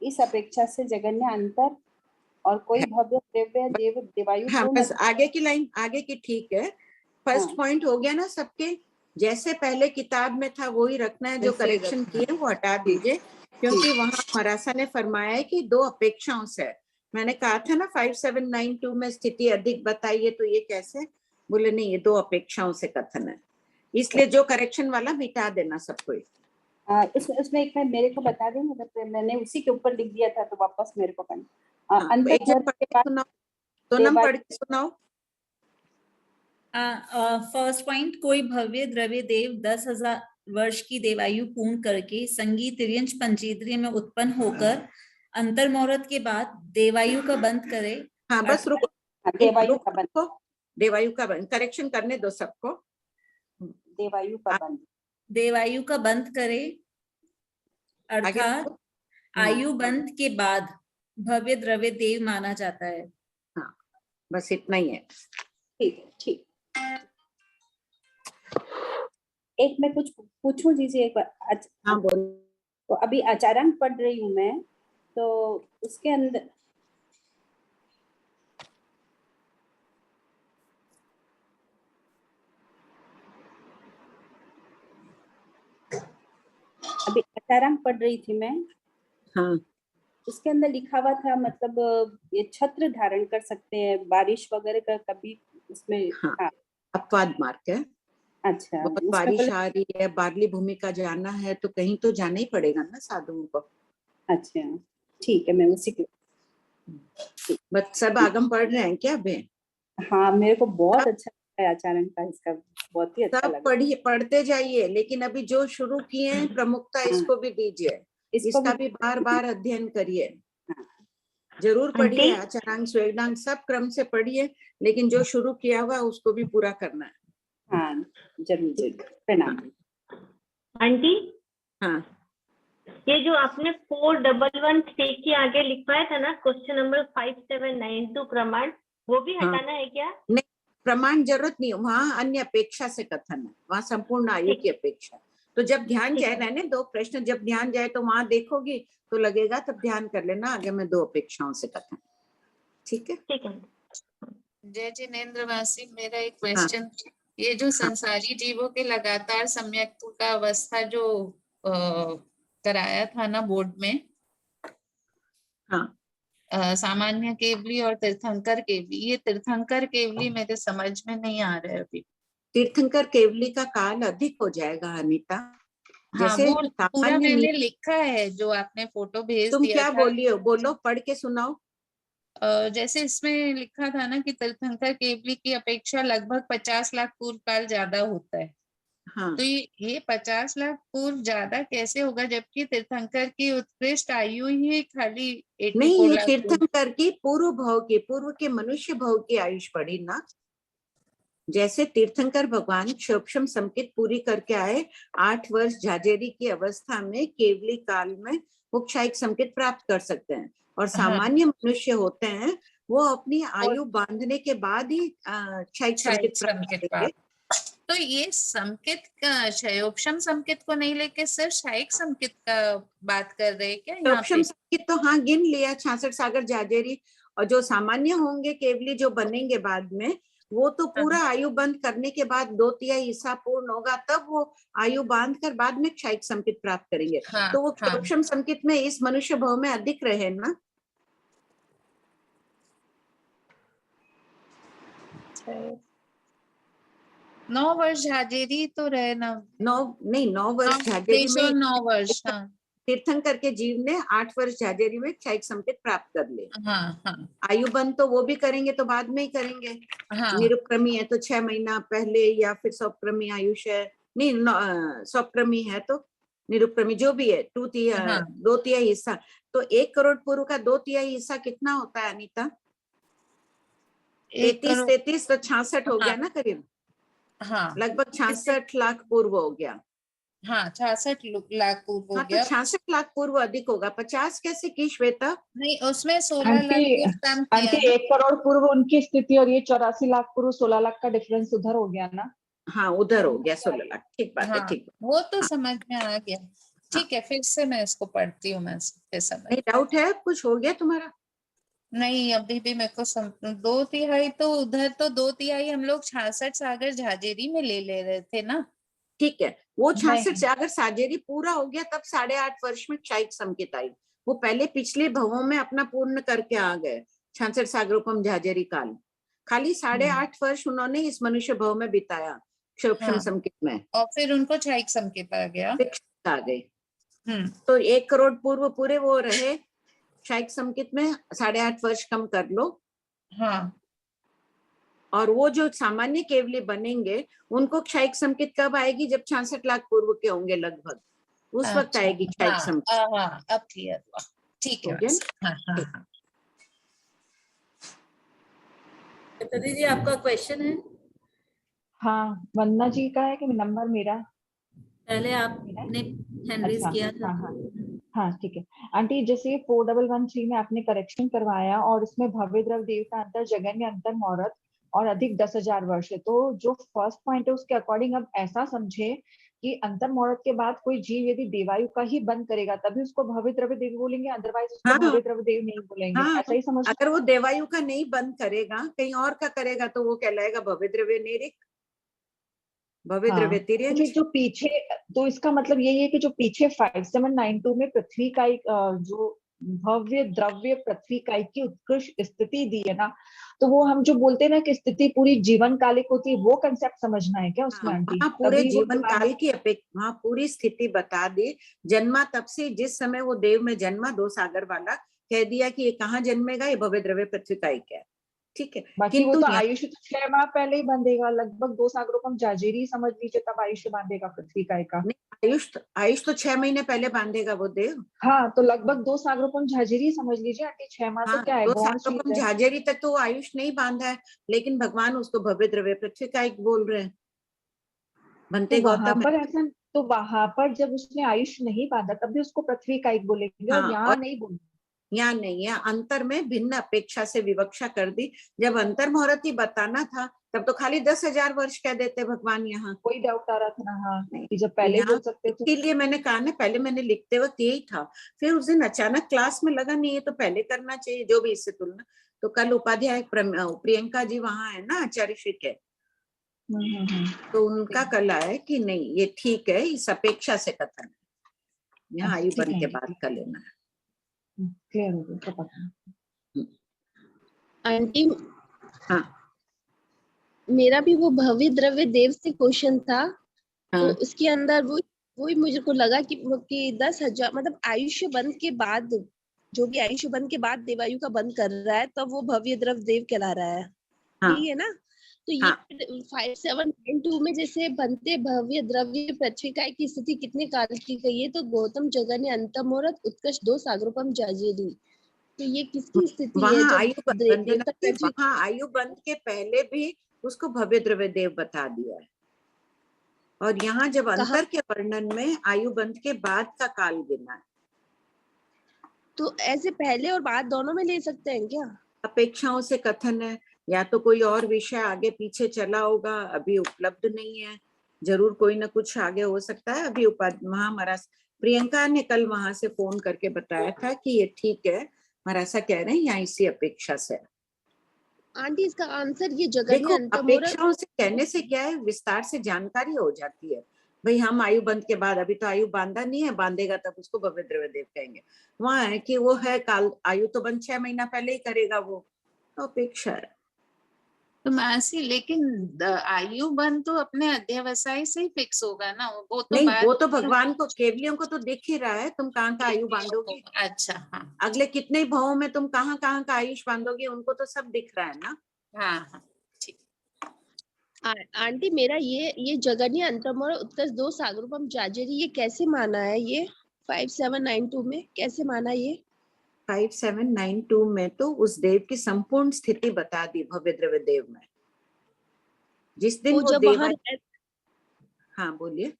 इस अपेक्षा से जगन्य अंतर और कोई भव्य द्रव्य देव देवायु हाँ, बस आगे की लाइन आगे की ठीक है। फर्स्ट पॉइंट हो गया ना सबके, जैसे पहले किताब में था वही रखना है, जो करेक्शन किए वो हटा दीजिए, क्योंकि वहां मरासा ने फरमाया है कि 2 अपेक्षाओं से। मैंने कहा था ना 5792 में स्थिति अधिक बताइए, तो ये कैसे? बोले नहीं, ये 2 अपेक्षाओं से कथन है, इसलिए जो करेक्शन वाला मिटा देना सब कोई। उसमें एक मैं मेरे को बता दें, मतलब मैंने उसी के ऊपर लिख दिया था, तो वापस मेरे को करना। सोनम पढ़ के सुनाओ। फर्स्ट पॉइंट, कोई भव्य द्रव्य देव 10,000 वर्ष की देवायु पूर्ण करके संगीत तिर्यंश पंचेंद्रिय में उत्पन्न होकर अंतर मुहूर्त के बाद देवायु का बंद करे। हाँ, बस रुको, देवायु का बंद करेक्शन करने दो सबको। देवायु का बंद करे अर्थात आयु बंद के बाद भव्य द्रव्य देव माना जाता है। हाँ, बस इतना ही है। ठीक है, ठीक। एक मैं कुछ पूछूं जी एक बार? हाँ, बोलो। तो अभी आचार्यांक पढ़ रही हूँ मैं, तो उसके अंदर अभी आचार्यांक पढ़ रही थी मैं। हाँ, उसके अंदर लिखा हुआ था, मतलब ये छत्र धारण कर सकते हैं बारिश वगैरह का कभी उसमें। हाँ, अपवाद मार्ग है। अच्छा, बहुत बारिश आ रही है, बादली भूमि का जाना है, तो कहीं तो जाना ही पड़ेगा ना साधुओं को। अच्छा, ठीक है, मैं उसी के बस सब आगम पढ़ रहे हैं क्या अभी? हाँ, मेरे को बहुत अच्छा लगता है आचार्य का, इसका बहुत ही अच्छा लगा। पढ़िए, पढ़ते जाइए, लेकिन अभी जो शुरू किए हैं प्रमुखता इसको भी दीजिए, इसका भी बार बार अध्ययन करिए। जरूर पढ़िए, आचारांक स्वेदांक सब क्रम से पढ़िए, लेकिन जो शुरू किया हुआ उसको भी पूरा करना है। हाँ, जरूर जरूर। प्रणाम आंटी। हाँ, ये जो आपने 4113 के आगे लिखवाया था ना क्वेश्चन नंबर 5792 प्रमाण, वो भी हटाना है क्या? नहीं, प्रमाण जरूरत नहीं, वहाँ अन्य अपेक्षा से कथन है, वहाँ संपूर्ण आयु की अपेक्षा। तो जब ध्यान जाए, रहने 2 प्रश्न, जब ध्यान जाए तो वहां देखोगी तो लगेगा, तब ध्यान कर लेना आगे में 2 अपेक्षाओं से कथन। ठीक है, ठीक है। जय जिनेन्द्र वासी, मेरा एक क्वेश्चन, ये जो संसारी जीवों के लगातार सम्यक का अवस्था जो कराया था ना बोर्ड में, सामान्य केवली और तीर्थंकर केवली, ये तीर्थंकर केवली मेरे समझ में नहीं आ रहा है अभी। तीर्थंकर केवली का काल अधिक हो जाएगा अनीता। जैसे वो पूरा मैंने लिखा है जो आपने फोटो भेज तुम दिया क्या था। बोलो, पढ़ के सुनाओ। जैसे इसमें लिखा था ना कि तीर्थंकर केवली की अपेक्षा लगभग 50 लाख पूर्व काल ज्यादा होता है। हाँ, तो ये 50 लाख पूर्व ज्यादा कैसे होगा, जबकि तीर्थंकर की उत्कृष्ट आयु ही खाली 84 लाख। तीर्थंकर की पूर्व भाव की, पूर्व के मनुष्य भाव की आयुष पड़ी ना। जैसे तीर्थंकर भगवान क्षोभम संकित पूरी करके आए, 8 वर्ष झाजेरी की अवस्था में केवली काल में मुक्षायिक संकित प्राप्त कर सकते हैं, और सामान्य मनुष्य होते हैं वो अपनी आयु बांधने के बाद ही क्षयिक संकित प्राप्त। तो ये संकित का क्षयोपम संकित को नहीं लेके सिर्फ क्षयिक संकित का बात कर रहे हैं क्या यहाँ पे? संकित तो हाँ गिन लिया, 66 सागर झाजेरी, और जो सामान्य होंगे केवली जो बनेंगे बाद में, वो तो पूरा आयु बंद करने के बाद 2/3 हिस्सा पूर्ण होगा, तब वो आयु बांध कर बाद में क्षयिक संकित प्राप्त करेंगे। तो वो क्षोभम संकित में इस मनुष्य भाव में अधिक रहे ना। 9 वर्ष झाजेरी तो रहे ना। 9 वर्ष झाजेरी में 9 वर्ष। तीर्थंकर के जीव ने 8 वर्ष झाजेरी में क्षयिक संकेत प्राप्त कर ले। हाँ। आयु बंद तो वो भी करेंगे, तो बाद में ही करेंगे। निरुपक्रमी है तो 6 महीना पहले, या फिर सौपक्रमी आयुष है, नहीं सौपक्रमी है तो निरुपक्रमी जो भी है 2/3 हिस्सा। तो 1 करोड़ पूर्व का 2/3 हिस्सा कितना होता है अनीता? 33 तो 66 हो गया ना करीब। लगभग 66 लाख पूर्व हो गया। 66 लाख पूर्व हो गया। 66 लाख पूर्व अधिक होगा। 50 कैसे की श्वेता? नहीं, उसमें 16 लाख आंटी 1 करोड़ पूर्व उनकी स्थिति और ये 84 लाख पूर्व 16 लाख का डिफरेंस उधर हो गया ना। हाँ, उधर हो गया 16 लाख। ठीक बात है, ठीक। वो तो समझ में आ गया। ठीक है, फिर से मैं इसको पढ़ती हूँ। मैं नहीं डाउट है? कुछ हो गया तुम्हारा? नहीं, अभी भी मेरे को 2/3 तो उधर, तो 2/3 हम लोग 66 सागर झाजेरी में ले रहे थे ना। ठीक है, वो 66 सागर साजेरी पूरा हो गया तब 8.5 वर्ष में क्षयिक संकेत आई। वो पहले पिछले भवों में अपना पूर्ण करके आ गए 66 सागरोपम झाजेरी काल। खाली 8.5 वर्ष उन्होंने इस मनुष्य भव में बिताया क्षोभम संकेत में, और फिर उनको क्षयिक संकेत आ गया, आ गए। तो 1 करोड़ पूर्व पूरे वो रहे क्षयिक संकेत में। 8.5 वर्ष कम कर लो। और वो जो सामान्य केवली बनेंगे उनको क्षयिक संकेत कब आएगी? जब 66 लाख पूर्व के होंगे लगभग, उस वक्त आएगी क्षयिक संकेत। अब क्लियर हुआ। ठीक है। दीदी आपका क्वेश्चन है? हाँ, वंदना जी का है कि नंबर मेरा? पहले आपने हैंड रेज किया था। हाँ ठीक है आंटी। जैसे 4113 में आपने करेक्शन करवाया और इसमें भव्य द्रव्य देव का अंतर जगन्य अंतर मुहूर्त और अधिक 10,000 वर्ष है। तो जो फर्स्ट पॉइंट है उसके अकॉर्डिंग अब ऐसा समझे कि अंतर मुहूर्त के बाद कोई जीव यदि देवायु का ही बंद करेगा तभी उसको भव्य द्रव्य देव बोलेंगे, अदरवाइज उसको भव्य द्रव्य देव नहीं बोलेंगे। ऐसा ही समझ। अगर वो देवायु का नहीं बंद करेगा, कहीं और का करेगा, तो वो कहलाएगा भव्य द्रव्य निरिक, भव्य द्रव्य तिर्यंच। जो पीछे, तो इसका मतलब यही है कि जो पीछे 5792 में पृथ्वी का एक जो भव्य द्रव्य पृथ्वी का की उत्कृष्ट स्थिति दी है ना, तो वो हम जो बोलते हैं ना कि स्थिति पूरी जीवन कालिक होती है, वो कंसेप्ट समझना है क्या उसमें आंटी? पूरे जीवन काल की अपेक्षा पूरी स्थिति बता दी। जन्मा तब से जिस समय वो देव में जन्मा, 2 सागर वाला, कह दिया कि ये कहाँ जन्मेगा, ये भव्य द्रव्य पृथ्वी का एक है। ठीक है, बाकी वो तो आयुष्य तो 6 माह पहले ही बांधेगा, लगभग 2 सागरोपम झाजेरी समझ लीजिए, तब आयुष्य बांधेगा पृथ्वी का एक। आयुष तो 6 महीने पहले बांधेगा वो देव। हाँ, तो लगभग 2 सागरोपम झाजेरी समझ लीजिए आंटी। 6 माह तो क्या है, 2 सागरोपम झाजेरी तक तो आयुष नहीं बांधा है, लेकिन भगवान उसको भव्य द्रव्य पृथ्वी का एक बोल रहे हैं। बनते गौतम पर ऐसा, तो वहां पर जब उसने आयुष नहीं बांधा तब भी उसको पृथ्वी का एक बोलेंगे, और यहाँ नहीं बोलेंगे। यहाँ नहीं है, अंतर में भिन्न अपेक्षा से विवक्षा कर दी। जब अंतर मुहूर्त ही बताना था तब तो खाली 10,000 वर्ष कह देते भगवान। यहाँ कोई डाउट आ रहा था ना। हाँ, कि जब पहले बोल सकते थे। इसीलिए मैंने कहा ना, पहले मैंने लिखते वक्त यही था, फिर उस दिन अचानक क्लास में लगा नहीं, ये तो पहले करना चाहिए जो भी इससे तुलना। तो कल उपाध्याय प्रियंका जी वहां है ना, आचार्य श्री के, तो उनका कल आया कि नहीं ये ठीक है, इस अपेक्षा से कथन है, यहाँ आयु बन के बाद का लेना है। आंटी मेरा भी वो भव्य द्रव्य देव से क्वेश्चन था। तो उसके अंदर वही मुझे को लगा कि 10,000 मतलब आयुष्य बंद के बाद, जो भी आयुष्य बंद के बाद देवायु का बंद कर रहा है, तब वो भव्य द्रव्य देव कहला रहा है। ठीक है ना? तो ये 5792 में जैसे बनते भव्य द्रव्य पृथ्वी का की स्थिति कितने काल की गई है? तो गौतम जगन्य अंतर मुहूर्त उत्कृष्ट 2 सागरोपम झाजेरी। तो ये किसकी स्थिति है? वहाँ आयु बंद के पहले भी उसको भव्य द्रव्य देव बता दिया है, और यहाँ जब अंतर के वर्णन में आयु बंद के बाद का काल गिना है। तो ऐसे पहले और बाद दोनों में ले सकते हैं क्या? अपेक्षाओं से कथन है, या तो कोई और विषय आगे पीछे चला होगा, अभी उपलब्ध नहीं है, जरूर कोई ना कुछ आगे हो सकता है। अभी महाराज प्रियंका ने कल वहां से फोन करके बताया था कि ये ठीक है, महाराजा कह रहे हैं यहाँ इसी अपेक्षा से। आंटी इसका आंसर ये देखो जगन्य अंतर्मुरत। अपेक्षाओं से कहने से क्या है, विस्तार से जानकारी हो जाती है। भाई हम आयु बंध के बाद, अभी तो आयु बांधा नहीं है, बांधेगा तब उसको भव्य द्रव्य देव कहेंगे। वहां है कि वो है काल, आयु तो बंध 6 महीना पहले ही करेगा, वो तो अपेक्षा है। तो मासी लेकिन आयु बंध तो अपने अध्यावसाय से ही फिक्स होगा ना, वो तो नहीं, बात वो तो भगवान को, केवलियों को तो दिख ही रहा है, तुम कहाँ का आयु बांधोगे। अच्छा, हाँ अगले कितने भावों में तुम कहाँ कहाँ का आयुष बांधोगे, उनको तो सब दिख रहा है ना। हाँ हाँ ठीक। आंटी मेरा ये जगन्य अंतर्मुरत उत्कर्ष 2 सागरूपम जाजेरी ये कैसे माना है, ये 5792 में कैसे माना ये? 5792 में तो उस देव की संपूर्ण स्थिति बता दी भव्य द्रव्य देव में। जिस दिन वो देव, हाँ बोलिए।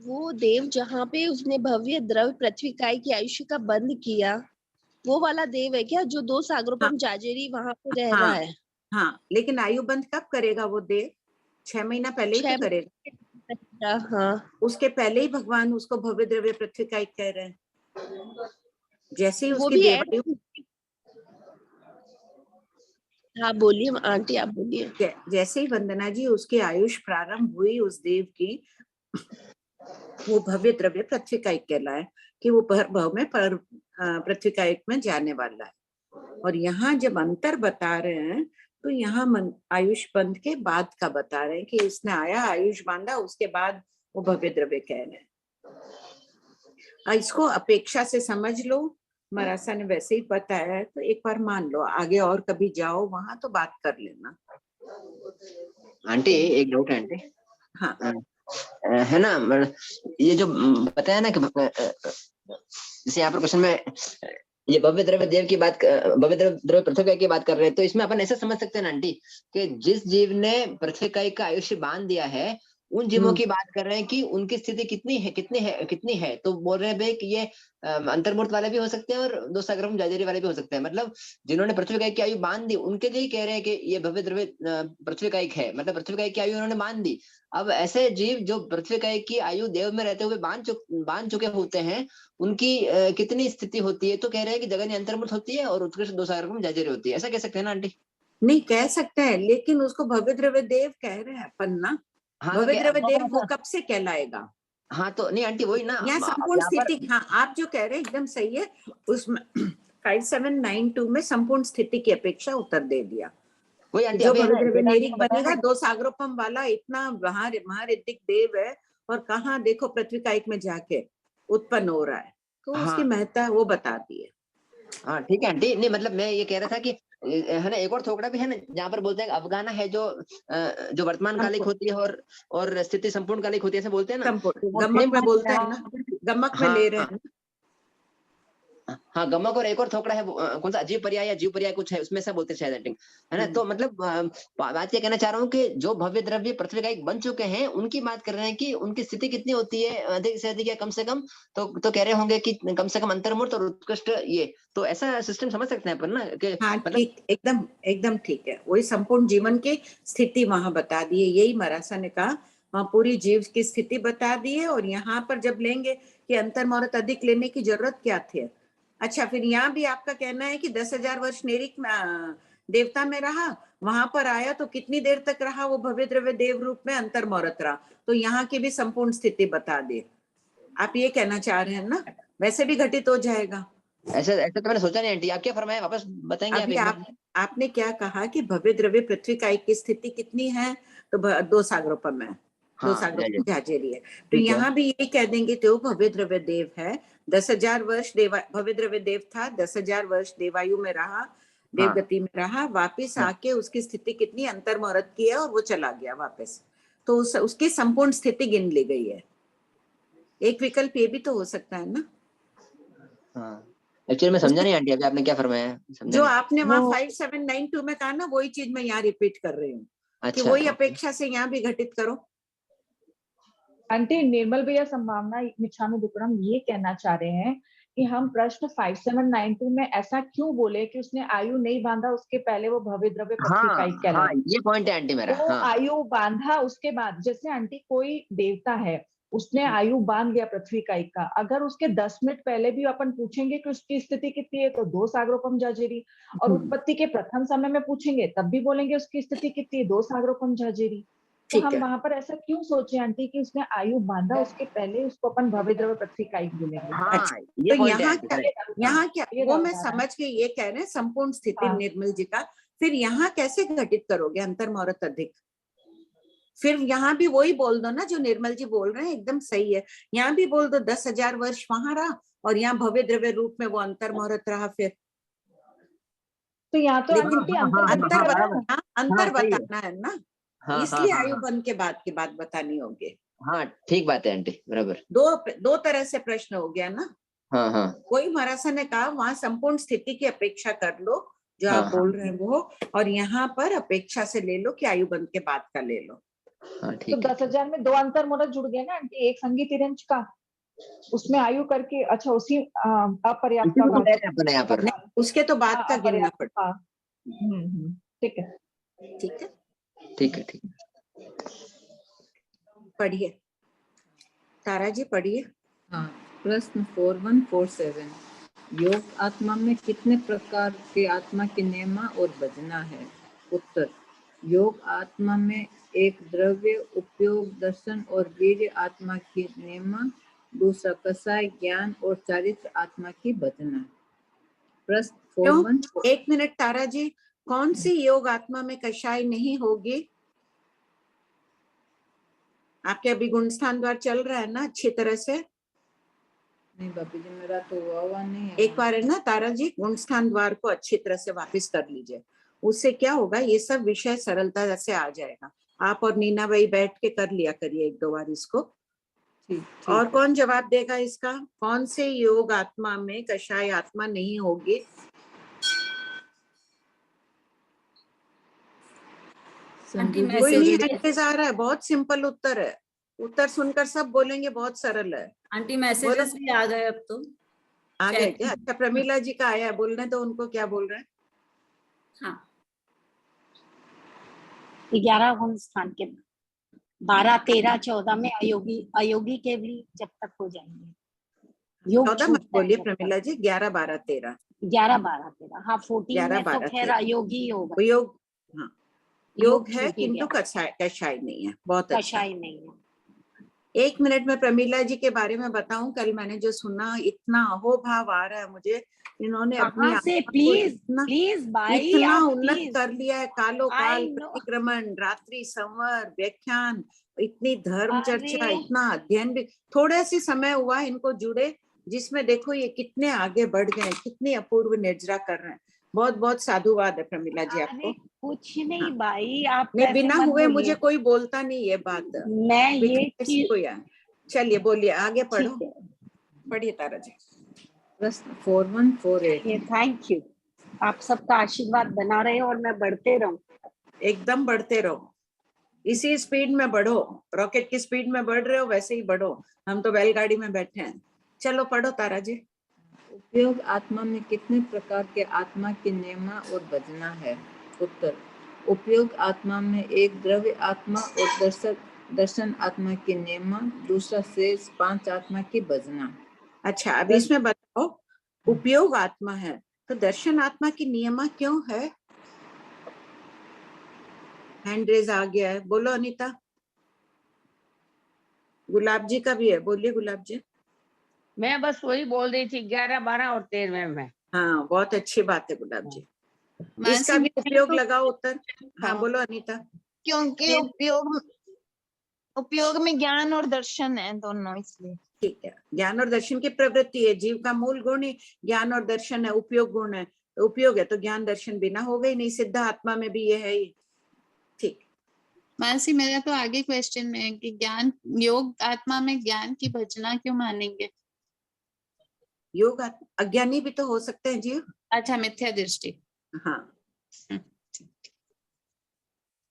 वो देव जहाँ पे उसने भव्य द्रव्य पृथ्वी काय की आयुष्य का बंद किया, वो वाला देव है क्या जो 2 सागरूपम जाजेरी वहां पे रह रहा है? हाँ, लेकिन आयु बंद कब करेगा वो देव? 6 महीना पहले ही तो करेगा। हाँ, उसके पहले ही भगवान उसको भव्य द्रव्य पृथ्वी काय कह रहे हैं। जैसे ही उसकी देवायु, हाँ बोलिए आंटी, आप बोलिए। जैसे ही वंदना जी उसकी आयुष प्रारंभ हुई उस देव की, वो भव्य द्रव्य पृथ्वी कायिक कहलाए कि वो पर भव में पर पृथ्वी कायिक में जाने वाला है। और यहाँ जब अंतर बता रहे हैं तो यहाँ आयुष बंध के बाद का बता रहे हैं कि उसने आया, आयुष बांधा, उसके बाद वो भव्य द्रव्य कह रहे हैं। इसको अपेक्षा से समझ लो, मरासा ने वैसे ही बताया है तो एक बार मान लो, आगे और कभी जाओ वहां तो बात कर लेना। आंटी एक डाउट है आंटी। हाँ है ना, ये जो बताया ना कि जैसे यहाँ पर क्वेश्चन में ये भव्य द्रव्य देव की बात, भव्य द्रव्य पृथ्वी की बात कर रहे हैं, तो इसमें अपन ऐसे समझ सकते हैं ना आंटी कि जिस जीव ने पृथ्वी का आयुष्य बांध दिया है, उन जीवों की बात कर रहे हैं कि उनकी स्थिति कितनी है, तो बोल रहे हैं भाई कि ये अंतर्मूर्त वाले भी हो सकते हैं और 2 सागरम जाजेरी वाले भी हो सकते हैं। मतलब जिन्होंने पृथ्वी की आयु बांध दी उनके लिए कह रहे हैं कि ये भव्य द्रव्य पृथ्वी का है, मतलब पृथ्वी की आयु उन्होंने बांध दी। अब ऐसे जीव जो पृथ्वी की आयु देव में रहते हुए बांध चुके होते हैं, उनकी कितनी स्थिति होती है, तो कह रहे हैं कि जगन्य अंतर्मूर्त होती है और उत्कृष्ट 2 सागरम जाजेरी होती है। ऐसा कह सकते हैं ना आंटी? नहीं कह सकते हैं, लेकिन उसको भव्य द्रव्य देव कह रहे हैं अपन ना। हाँ, भव्य द्रव्य देव वो कब से कहलाएगा? हाँ तो नहीं आंटी वही ना, यहाँ संपूर्ण स्थिति, हाँ आप जो कह रहे हैं एकदम सही है। उसमें 5792 में संपूर्ण स्थिति की अपेक्षा उत्तर दे दिया। वही आंटी, जो भव्य द्रव्य नेरिक बनेगा 2 सागरोपम वाला, इतना महारिद्धिक देव है और कहाँ देखो पृथ्वी कायिक में जाके उत्पन्न हो रहा है, तो उसकी महत्ता वो बता दी है। हाँ ठीक है आंटी। नहीं मतलब मैं ये कह रहा था कि है ना, एक और थोकड़ा भी है ना जहाँ पर बोलते हैं अफगाना है जो वर्तमान कालिक होती है और स्थिति संपूर्ण कालिक होती है, ऐसे बोलते हैं ना। गमक में बोलते हैं ना, गमक में ले रहे हैं। हाँ गमक, और एक और थोकड़ा है कौन सा, अजीव पर्याय या जीव पर्याय कुछ है, उसमें से बोलते हैं शायद आंटी, है ना। तो मतलब बात ये कहना चाह रहा हूँ कि जो भव्य द्रव्य पृथ्वी का एक बन चुके हैं उनकी बात कर रहे हैं कि उनकी स्थिति कितनी होती है, अधिक से अधिक या कम से कम, तो कह रहे होंगे कि कम से कम अंतर्मूर्त और उत्कृष्ट, ये तो ऐसा सिस्टम समझ सकते हैं अपन ना कि हाँ ठीक, एकदम ठीक है। वही संपूर्ण जीवन की स्थिति वहां बता दी है, यही मरासा ने कहा, वहां पूरी जीव की स्थिति बता दी है। और यहाँ पर जब लेंगे कि अंतर्मूर्त अधिक लेने की जरूरत क्या थी। अच्छा, फिर यहाँ भी आपका कहना है कि 10,000 वर्ष नेरिक देवता में रहा, वहां पर आया तो कितनी देर तक रहा वो भव्य द्रव्य देव रूप में अंतर्मूर्त रहा, तो यहाँ की भी संपूर्ण स्थिति बता दे। आप ये कहना चाह रहे हैं ना, वैसे भी घटित हो जाएगा। ऐसे तो मैंने सोचा नहीं आंटी, आप क्या फरमाया वापस बताएंगे? अभी आपने क्या कहा कि भव्य द्रव्य पृथ्वी का की स्थिति कितनी है, तो 2 सागरोपम है, 2 सागरोपम जाजेरी है। तो यहाँ भी ये कह देंगे तो भव्य द्रव्य देव है, 10,000 वर्ष भव्य द्रव्य देव था, 10,000 वर्ष देवायु में रहा, देवगति में रहा, वापिस आके उसकी स्थिति कितनी अंतर्मूर्त की है और वो चला गया वापस, तो उसकी संपूर्ण स्थिति गिन ली गई है। एक विकल्प ये भी तो हो सकता है ना। एक्चुअली मैं समझा नहीं आंटी, अभी आपने क्या फरमाया, जो आपने वहाँ 5792 में कहा ना, वही चीज मैं यहाँ रिपीट कर रही हूँ कि वही अपेक्षा से यहाँ भी घटित करो। आंटी निर्मल भैया संभावना मिच्छामी दुक्कड़म ये कहना चाह रहे हैं कि हम प्रश्न 5792 में ऐसा क्यों बोले कि उसने आयु नहीं बांधा, उसके पहले वो भव्य द्रव्य पृथ्वी कायिक कहलाए। ये पॉइंट है आंटी मेरा। वो आयु बांधा उसके बाद, जैसे आंटी कोई देवता है उसने आयु बांध लिया पृथ्वी का एक का, अगर उसके 10 मिनट पहले भी अपन पूछेंगे कि उसकी स्थिति कितनी है तो 2 सागरोपम जाजेरी, और उत्पत्ति के प्रथम समय में पूछेंगे तब भी बोलेंगे उसकी स्थिति कितनी है, 2 सागरोपम जाजेरी। तो हम वहां पर ऐसा क्यों सोचे आंटी कि उसने आयु बांधा, उसके पहले उसको अपन भव्य द्रव्य पृथ्वी का एक बोलेंगे। हाँ, ये तो point है यहाँ क्या ये वो doubt मैं आ रहा है। समझ के ये कह रहे हैं संपूर्ण स्थिति हाँ। निर्मल जी का, फिर यहाँ कैसे घटित करोगे अंतर मुहूर्त अधिक? फिर यहाँ भी वही बोल दो ना जो निर्मल जी बोल रहे हैं, एकदम सही है। यहाँ भी बोल दो 10,000 वर्ष वहां रहा और यहाँ भव्य द्रव्य रूप में वो अंतर मुहूर्त रहा। फिर तो यहाँ तो लेकिन आंटी अंतर बताना है ना, इसलिए आयु बंद के बाद की बात बतानी होगी। हाँ ठीक बात है आंटी, बराबर। दो तरह से प्रश्न हो गया ना। हाँ हाँ कोई महाराजा ने कहा वहां संपूर्ण स्थिति की अपेक्षा कर लो जो हाँ, आप बोल रहे हैं वो, और यहाँ पर अपेक्षा से ले लो कि आयु बंद के बाद का ले लो। हाँ तो ठीक है। 10,000 में 2 अंतर मुहूर्त जुड़ गए ना आंटी, एक संगीत तिरंज का, उसमें आयु करके, अच्छा उसी अपर्याप्त अपने यहाँ पर उसके तो बाद का गिनना पड़ता। ठीक है ठीक है ठीक है ठीक है। पढ़िए तारा जी, पढ़िए। हाँ, प्रश्न 4147, योग आत्मा में कितने प्रकार के आत्मा की नेमा और बजना है? उत्तर, योग आत्मा में एक द्रव्य, उपयोग, दर्शन और वीर्य आत्मा की नेमा, दूसरा कसाय, ज्ञान और चारित्र आत्मा की बजना। प्रश्न 41। एक मिनट तारा जी, कौन सी योग आत्मा में कषाय नहीं होगी? आपके अभी गुण स्थान द्वार चल रहा है ना अच्छी तरह से? नहीं बाबी जी, मेरा तो हुआ नहीं है। एक बार है ना तारा जी, गुण स्थान द्वार को अच्छी तरह से वापस कर लीजिए। उससे क्या होगा, ये सब विषय सरलता से आ जाएगा। आप और नीना भाई बैठ के कर लिया करिए 1-2 बार इसको। ठीक और कौन जवाब देगा इसका? कौन से योग आत्मा में कषाय आत्मा नहीं होगी? कोई नहीं इंतजार रहा है, बहुत सिंपल उत्तर है। उत्तर सुनकर सब बोलेंगे बहुत सरल है। आंटी मैसेजेस भी आ गए अब तो। आ गए क्या? अच्छा, प्रमीला जी का आया है, बोलने तो उनको क्या बोल रहे हैं। हाँ, 11 गुण स्थान के 12, 13, 14 में अयोगी के भी जब तक हो जाएंगे। 14 मत बोलिए प्रमीला जी, 11, 12, 13। 11, 12, 13, हाँ 14 11, में तो 12, खैर 13 अयोगी होगा। योग, हाँ योग है छूट ही किंतु गया। कषाय नहीं है। बहुत अच्छा। कषाय नहीं है। 1 मिनट में प्रमीला जी के बारे में बताऊं, कल मैंने जो सुना, इतना अहोभाव आ रहा है मुझे। इन्होंने अपनी कहाँ से? आत्मा को प्लीज भाई, इतना आप उन्नत प्लीज। कर लिया है। कालो काल, I know। प्रतिक्रमण, रात्रि संवर, व्याख्यान, इतनी धर्म चर्चा, अरे इतना अध्ययन भी। थोड़े से समय हुआ इनको जुड़े, जिसमें देखो ये कितने आगे बढ़ गए, कितनी अपूर्व निर्जरा कर रहे हैं। बहुत बहुत साधुवाद है प्रमीला जी आपको। कुछ नहीं हाँ। भाई, आप नहीं, ऐसे बिना मत हुए बोलिए। मुझे कोई बोलता नहीं ये बात। मैं ये चलिए बोलिए, आगे पढ़ो। पढ़िए तारा जी। प्रश्न 4148। थैंक यू, आप सबका आशीर्वाद बना रहे और मैं बढ़ते रहूं। एकदम बढ़ते रहो, इसी स्पीड में बढ़ो। रॉकेट की स्पीड में बढ़ रहे हो, वैसे ही बढ़ो। हम तो बैलगाड़ी में बैठे हैं। चलो पढ़ो तारा जी। उपयोग आत्मा में कितने प्रकार के आत्मा की नेमा और बजना है? उत्तर, उपयोग आत्मा में एक द्रव्य आत्मा और दर्शन आत्मा की नेमा, दूसरा शेष 5 आत्मा की बजना। अच्छा, अब इसमें बताओ, उपयोग आत्मा है तो दर्शन आत्मा की नियमा क्यों है? हैंड रेज आ गया है, बोलो अनीता। गुलाब जी का भी है, बोलिए गुलाब जी। मैं बस वही बोल रही थी, 11, 12 और 13 में। हाँ, बहुत अच्छी बात है गुलाब जी। इसका भी उपयोग लगाओ उत्तर। हाँ बोलो अनीता। क्योंकि उपयोग में ज्ञान और दर्शन है दोनों, इसलिए। ठीक है, ज्ञान और दर्शन की प्रवृत्ति है। जीव का मूल गुण ही ज्ञान और दर्शन है, उपयोग गुण है। तो उपयोग है तो ज्ञान दर्शन बिना हो गई नहीं। सिद्ध आत्मा में भी ये है ही। ठीक। मानसी, मेरा तो आगे क्वेश्चन में है कि ज्ञान, योग आत्मा में ज्ञान की भजना क्यों मानेंगे? योग अज्ञानी भी तो हो सकते हैं जीव। अच्छा, मिथ्या दृष्टि। हाँ।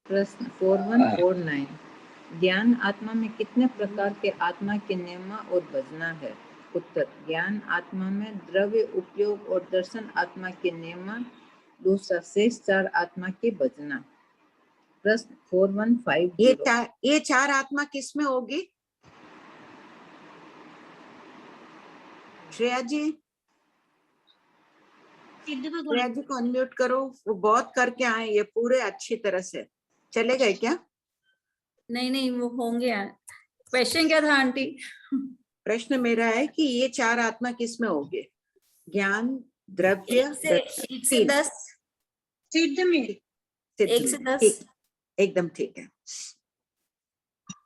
प्रश्न 4149, ज्ञान आत्मा में कितने प्रकार के आत्मा की नेमा और बजना है? उत्तर, ज्ञान आत्मा में द्रव्य, उपयोग और दर्शन आत्मा की नेमा, दूसरा शेष 4 आत्मा की बजना। प्रश्न 4150, ये चार आत्मा किस में होगी? श्रेया जी, श्रेया जी को अनम्यूट करो, वो बहुत करके आए ये पूरे अच्छी तरह से। चले गए क्या? नहीं वो होंगे यार। क्वेश्चन क्या था आंटी? प्रश्न मेरा है कि ये चार आत्मा किस में होंगे? ज्ञान, द्रव्य, 1 से 10 सिद्ध में। 1 से 10 ठीक, एकदम ठीक है।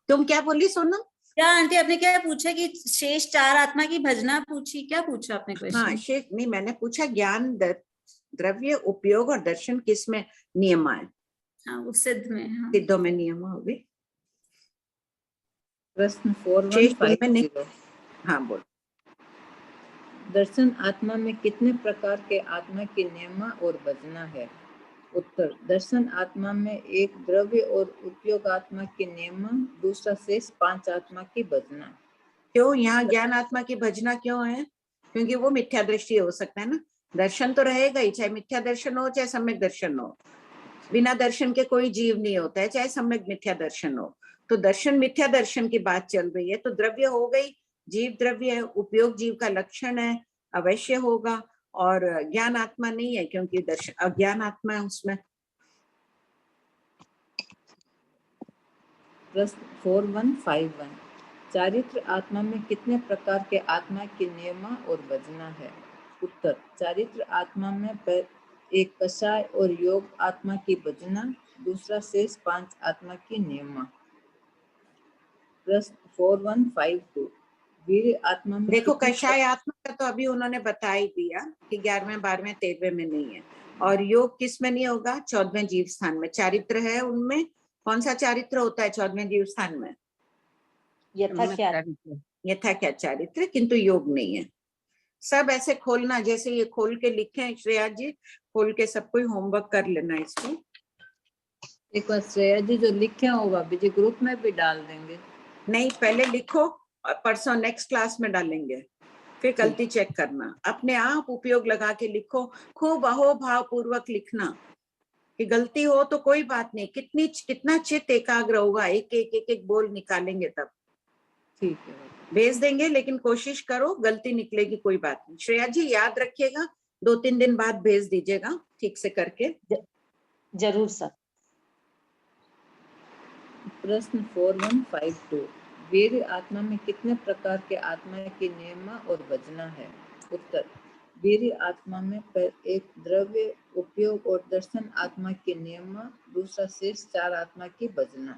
तुम क्या बोली सोनम? क्या आंटी आपने क्या पूछा कि शेष चार आत्मा की भजना पूछी? क्या पूछा आपने क्वेश्चन? हाँ, शेष नहीं, मैंने पूछा ज्ञान, द्रव्य, उपयोग और दर्शन किस में नियम आए? हाँ, वो सिद्ध में। हाँ, सिद्धों में नियम होगी। प्रश्न 4150। हाँ बोल। दर्शन आत्मा में कितने प्रकार के आत्मा की नियम और भजना है? उत्तर, दर्शन आत्मा में एक द्रव्य और उपयोग आत्मा की नियम, दूसरा शेष 5 आत्मा की भजना। क्यों यहाँ ज्ञान आत्मा की भजना क्यों है? क्योंकि वो मिथ्या दृष्टि हो सकता है ना। दर्शन तो रहेगा ही, चाहे मिथ्या दर्शन हो चाहे सम्यक दर्शन हो। बिना दर्शन के कोई जीव नहीं होता है, चाहे सम्यक मिथ्या दर्शन हो। तो दर्शन मिथ्या दर्शन की बात चल रही है, तो द्रव्य हो गई, जीव द्रव्य है, उपयोग जीव का लक्षण है, अवश्य होगा। और ज्ञान आत्मा नहीं है क्योंकि दर्शन अज्ञान आत्मा है उसमें। प्रश्न 4151। चारित्र आत्मा में कितने प्रकार के आत्मा की नियम और भजना है? उत्तर, चारित्र आत्मा में एक कषाय और योग आत्मा की भजना, दूसरा शेष 5 आत्मा की नियम। प्रश्न 4152। वीर आत्मा में देखो, कषाय आत्मा का तो अभी उन्होंने बता ही दिया कि 11वें, 12वें, 13वें में नहीं है। और योग किस में नहीं होगा? 14वें जीव स्थान में। चारित्र है उनमें, कौन सा चारित्र होता है 14वें जीव स्थान में? यथा क्या चारित्र, किंतु योग नहीं है। सब ऐसे खोलना, जैसे ये खोल के लिखे हैं श्रेया जी, खोल के सब कोई होमवर्क कर लेना इसको। एक बार श्रेया जी जो लिखे होगा बीजे ग्रुप में भी डाल देंगे। नहीं, पहले लिखो और परसों नेक्स्ट क्लास में डालेंगे, फिर गलती चेक करना। अपने आप उपयोग लगा के लिखो, खूब अहोभाव पूर्वक लिखना। कि गलती हो तो कोई बात नहीं, कितना चित्त एकाग्र होगा, एक बोल निकालेंगे तब। ठीक है, भेज देंगे, लेकिन कोशिश करो, गलती निकलेगी कोई बात नहीं। श्रेया जी याद रखिएगा, 2-3 दिन बाद भेज दीजिएगा ठीक से करके। जरूर सर। प्रश्न 4152। वीर आत्मा में कितने प्रकार के आत्मा की नियम और भजना है? उत्तर, वीर आत्मा में एक द्रव्य, उपयोग और दर्शन आत्मा की नियम, दूसरा शेष 4 आत्मा की भजना।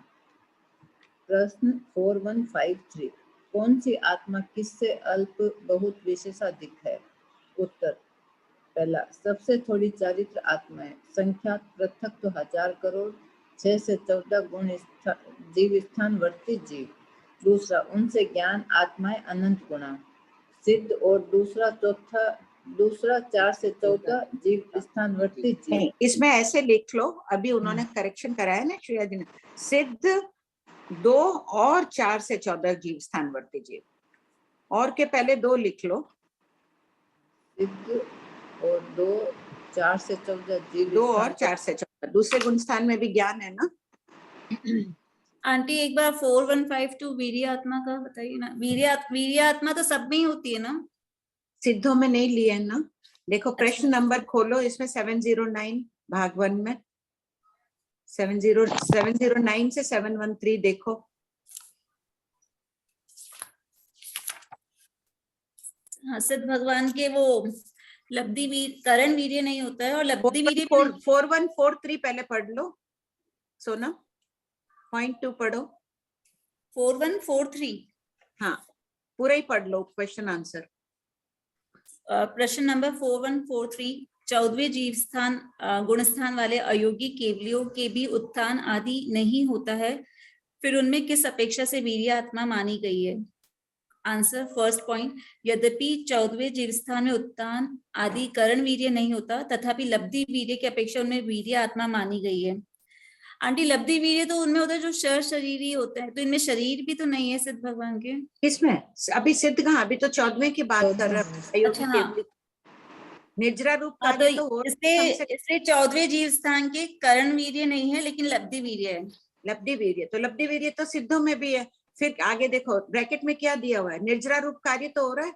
प्रश्न 4153। कौन सी आत्मा किससे अल्प बहुत विशेषाधिक है? उत्तर, पहला, सबसे थोड़ी चारित्र आत्माएं, संख्या पृथक तो 1000 करोड़, 6 से 14 गुण जीव स्थान वर्ती जीव। दूसरा, उनसे ज्ञान आत्माएं अनंत गुणा सिद्ध। और दूसरा 4 से 14 जीव स्थान वर्ती जीव। इसमें ऐसे लिख लो, अभी उन्होंने करेक्शन कराया ना श्रेया जी ने, सिद्ध 2 और 4 से 14 जीव स्थान वर्ती जीव। और के पहले 2 लिख लो, सिद्ध और 2, 4 से 14 जीव। 2 और 4 से 14। दूसरे गुण स्थान में भी ज्ञान है ना। आंटी एक बार 4152 वीर्य आत्मा का बताइए ना। वीर्य आत्मा तो सब में ही होती है ना? सिद्धों में नहीं लिए है ना। देखो प्रश्न नंबर खोलो, इसमें 709 भाग 1 में 709 से 713 देखो। हाँ, सिद्ध भगवान के वो लब्धि वीर करण वीर्य नहीं होता है, और लब्धि वीर्य 4143 पहले पढ़ लो सोना, पॉइंट 2 पढ़ो। 4143 हाँ, पूरा ही पढ़ लो क्वेश्चन आंसर। प्रश्न नंबर 4143। 14वें जीव स्थान गुण स्थान वाले अयोगी केवलियों के भी उत्थान आदि नहीं होता है, फिर उनमें किस अपेक्षा से वीर्य आत्मा मानी गई है? आंसर, फर्स्ट पॉइंट, यद्यपि 14वें जीव स्थान में उत्थान आदि करण वीर्य नहीं होता, तथापि लब्धि वीर्य की अपेक्षा उनमें वीर्य आत्मा मानी गई है। आंटी, लब्धि वीर्य तो उनमें होता है जो शरीरी होता है, तो इनमें शरीर भी तो नहीं है सिद्ध भगवान के। किसमें? अभी सिद्ध कहाँ, अभी तो 14वें की बात कर रहे हैं। अच्छा, हाँ। निर्जरा रूप हाँ, कार्य तो हो, इसलिए 14वें जीव स्थान के करण वीर्य नहीं है, लेकिन लब्धि वीर्य है। लब्धि वीर्य, तो लब्धि वीर्य तो सिद्धों में भी है। फिर आगे देखो ब्रैकेट में क्या दिया हुआ है, निर्जरा रूप कार्य तो हो रहा है।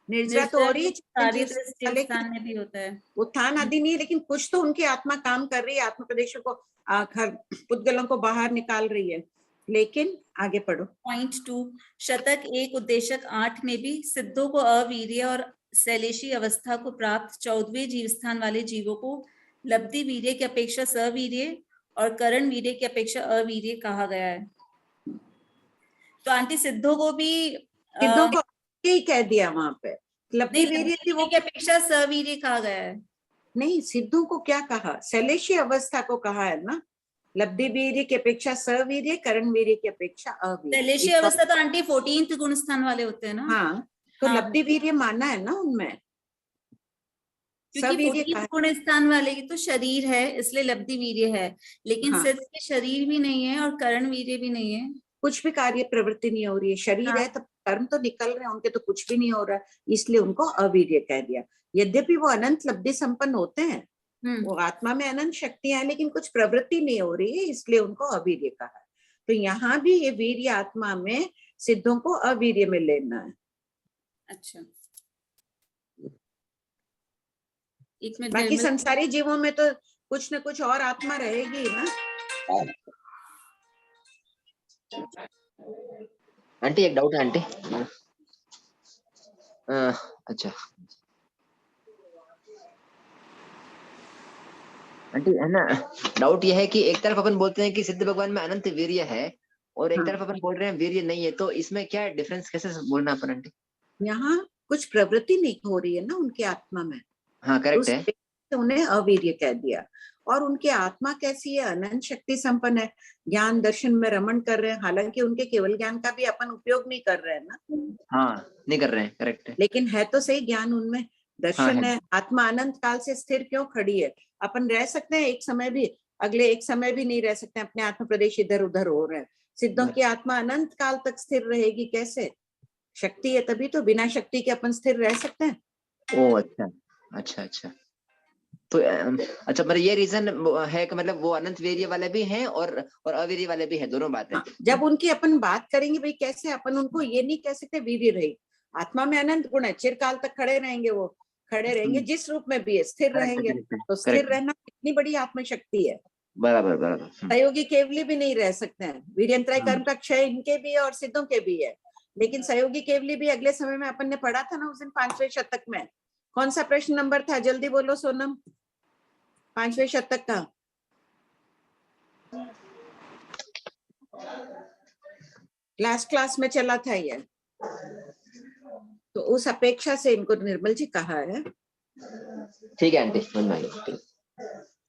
निर्जरा तो और ही स्थान में भी होता है, उत्थान आदि नहीं, लेकिन कुछ तो उनकी आत्मा काम कर रही है, आत्मा प्रदेशों को पुद्गलों को बाहर निकाल रही है। लेकिन आगे पढ़ो। पॉइंट 2 शतक 1 उद्देशक 8 में भी सिद्धों को अवीर्य और शैलेशी अवस्था को प्राप्त 14वें जीव स्थान वाले जीवों को लब्धि वीर्य की अपेक्षा सवीर्य और करण वीर्य की अपेक्षा अवीर्य कहा गया है। तो आंटी सिद्धों को भी सिद्धों को यही कह दिया वहां पे, लब्धि वीर्य थी वो की अपेक्षा सवीर्य कहा गया है। नहीं, सिद्धों को क्या कहा? शैलेशी अवस्था को कहा है ना, लब्धि वीर्य की अपेक्षा सवीर्य, करण वीर्य की अपेक्षा अवीर्य। शैलेशी अवस्था तो आंटी 14th गुण स्थान वाले होते हैं ना। हाँ, तो हाँ। लब्धि वीर्य माना है ना उनमें, क्योंकि 14th गुण स्थान वाले की तो शरीर है इसलिए लब्धि वीर्य है, लेकिन हाँ। सिद्ध के शरीर भी नहीं है और करण वीर्य भी नहीं है, कुछ भी कार्य प्रवृत्ति नहीं हो रही है, शरीर है तो कर्म तो निकल रहे हैं उनके, तो कुछ भी नहीं हो रहा है, इसलिए उनको अवीर्य कह दिया। यद्यपि वो अनंत लब्धि संपन्न होते हैं, वो आत्मा में अनंत शक्तियां हैं, लेकिन कुछ प्रवृत्ति नहीं हो रही है, इसलिए उनको अवीर्य कहा है। तो यहाँ भी ये वीर्य आत्मा में सिद्धों को अवीर्य में लेना है। अच्छा, एक मिनट। बाकी संसारी जीवों में तो कुछ न कुछ और आत्मा रहेगी ना। आंटी एक डाउट है आंटी। अच्छा आंटी है ना, डाउट यह है कि एक तरफ अपन बोलते हैं कि सिद्ध भगवान में अनंत वीर्य है और एक तरफ अपन बोल रहे हैं वीर्य नहीं है, तो इसमें क्या डिफरेंस, कैसे बोलना अपन आंटी? यहाँ कुछ प्रवृत्ति नहीं हो रही है ना उनकी आत्मा में। हाँ करेक्ट है। तो उन्हें अवीर्य कह दिया। और उनकी आत्मा कैसी है? अनंत शक्ति संपन्न है, ज्ञान दर्शन में रमण कर रहे हैं, हालांकि उनके केवल ज्ञान का भी अपन उपयोग नहीं कर रहे हैं ना। हाँ नहीं कर रहे हैं, करेक्ट है। लेकिन है तो सही ज्ञान उनमें, दर्शन हाँ, है। आत्मा अनंत काल से स्थिर क्यों खड़ी है? अपन रह सकते हैं एक समय भी, अगले एक समय भी नहीं रह सकते, अपने आत्म प्रदेश इधर उधर हो रहे हैं। सिद्धों की आत्मा अनंत काल तक स्थिर रहेगी कैसे? शक्ति है तभी तो, बिना शक्ति के अपन स्थिर रह सकते हैं? ओ अच्छा अच्छा अच्छा। तो अच्छा, पर ये रीजन है कि मतलब वो अनंत वीर्य वाले भी हैं और अवीर्य वाले भी हैं, दोनों बातें। जब उनकी अपन बात करेंगे भाई कैसे, अपन उनको ये नहीं कह सकते वीर्य रही, आत्मा में अनंत गुण है, चिरकाल तक खड़े रहेंगे, वो खड़े रहेंगे जिस रूप में भी है, स्थिर रहेंगे। तो स्थिर रहना कितनी बड़ी आत्मशक्ति है। बराबर बराबर। सहयोगी केवली भी नहीं रह सकते हैं, वीर्यंतराय कर्म का क्षय इनके भी है और सिद्धों के भी है। लेकिन सहयोगी केवली भी अगले समय में अपन ने पढ़ा था ना उस दिन 5वें शतक में। कौन सा प्रश्न नंबर था? जल्दी बोलो सोनम, 5वें शतक का। लास्ट क्लास में चला था ये। तो उस अपेक्षा से इनको निर्मल जी कहा है। ठीक है आंटी।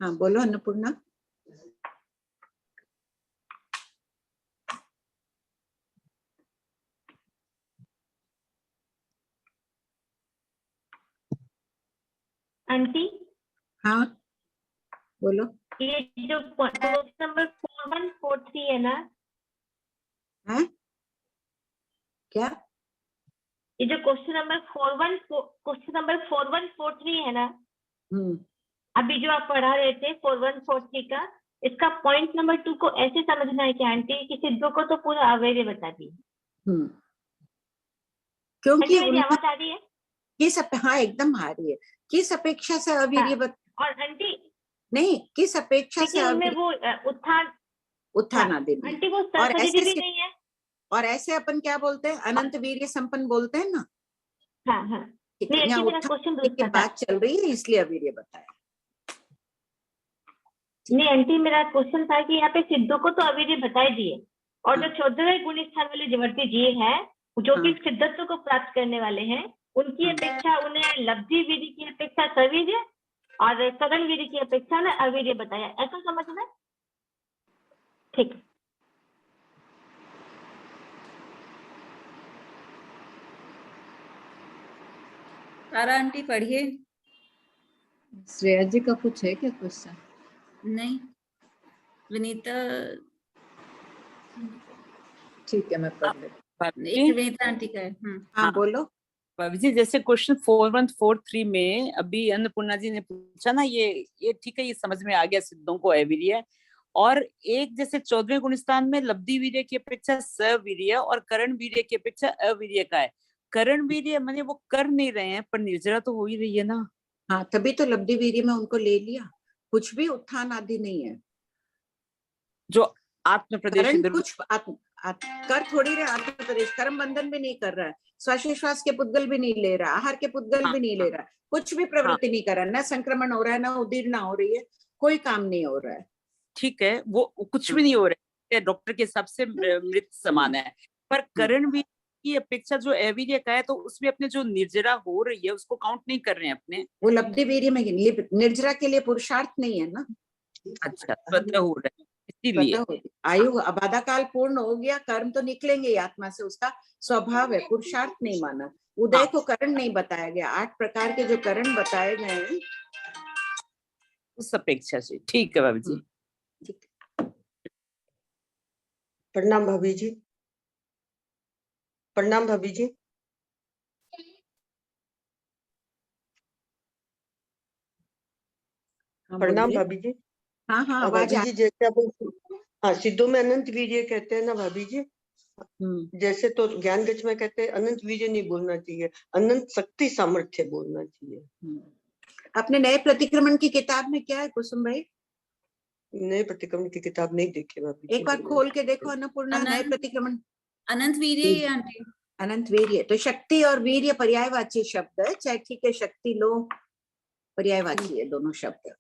हाँ बोलो अन्नपूर्णा। आंटी हाँ बोलो। ये जो क्वेश्चन नंबर 4143 है ना, है क्या? ये जो क्वेश्चन नंबर 4143 है ना, अभी जो आप पढ़ा रहे थे 4143 का, इसका पॉइंट नंबर 2 को ऐसे समझना है कि आंटी कि सिद्धों को तो पूरा अवैध बता दी। क्योंकि मेरी आवाज आ रही है? हाँ एकदम आ रही है। किस अपेक्षा से अवीर्य और आंटी नहीं, किस अपेक्षा से उनमें वो उत्थान आदि आंटी वो और ऐसे भी नहीं है। और ऐसे अपन क्या बोलते हैं? अनंत वीर्य संपन्न बोलते हैं ना। हाँ हाँ। यहाँ उत्थान की बात चल रही है इसलिए अवीर्य बताया। नहीं आंटी, मेरा क्वेश्चन था कि यहाँ पे सिद्धों को तो अवीर्य बताए दिए, और जो 14वें गुण स्थान वाले जवर्ती जी है जो कि सिद्धत्व को प्राप्त करने वाले हैं, उनकी अपेक्षा उन्हें लब्धि वीर्य की अपेक्षा सवीर्य और करण वीर्य की अपेक्षा ना अवीर्य बताया, ऐसा समझना। ठीक। तारा आंटी पढ़िए। श्रेया जी का कुछ है क्या क्वेश्चन? नहीं, विनीता। ठीक है मैं पढ़ लेती। विनीता आंटी का है। हाँ बोलो। जी जैसे क्वेश्चन 4143 में अभी अन्नपूर्णा जी ने पूछा ना, ये ठीक है, ये समझ में आ गया सिद्धों को अवीर्य। और एक जैसे 14वें गुण स्थान में लब्धि वीर्य की अपेक्षा सवीर्य और करण वीर्य की अपेक्षा अवीर्य का है, करण वीर्य माने वो कर नहीं रहे हैं पर निर्जरा तो हो ही रही है ना। हाँ, तभी तो लब्धि वीर्य में उनको ले लिया, कुछ भी उत्थान आदि नहीं है। जो आत्म प्रदेश करण कुछ कर थोड़ी रहे, आत्म प्रदेश कर्म बंधन भी नहीं कर रहा है, श्वास के पुद्गल भी नहीं ले रहा, आहार के पुद्गल भी नहीं ले रहा, कुछ भी प्रवृत्ति नहीं कर रहा, ना संक्रमण हो रहा है, ना उदीर्णा हो रही है, कोई काम नहीं हो रहा है। ठीक है, वो कुछ भी नहीं हो रहा है, डॉक्टर के हिसाब से मृत समान है। पर करण वीर्य की अपेक्षा जो अवीर्य का है, तो उसमें अपने जो निर्जरा हो रही है उसको काउंट नहीं कर रहे हैं अपने। वो लब्धि वीर्य में निर्जरा के लिए पुरुषार्थ नहीं है ना। अच्छा, स्वतः हो रहा है इसीलिए। आयु अबाधा काल पूर्ण हो गया, कर्म तो निकलेंगे आत्मा से, उसका स्वभाव है, पुरुषार्थ नहीं माना। उदय को करण नहीं बताया गया, 8 प्रकार के जो करण बताए गए हैं उस अपेक्षा से। ठीक है भाभी जी। प्रणाम भाभी जी। प्रणाम भाभी जी। प्रणाम भाभी जी। हाँ हाँ, भाभी जी जैसे अपन हाँ सिद्धों में अनंत वीर्य कहते हैं ना भाभी जी, जैसे तो ज्ञान गच में कहते हैं अनंत वीर्य नहीं बोलना चाहिए, अनंत शक्ति सामर्थ्य बोलना चाहिए। अपने नए प्रतिक्रमण की किताब में क्या है कुसुम भाई? नए प्रतिक्रमण की किताब नहीं देखी भाभी जी। एक बार खोल के देखो अन्नपूर्णा, नए प्रतिक्रमण। अनंत वीर्य आंटी। अनंत वीर्य तो शक्ति और वीर्य पर्यायवाची शब्द है, चाहे ठीक है शक्ति लो, पर्यायवाची है दोनों शब्द।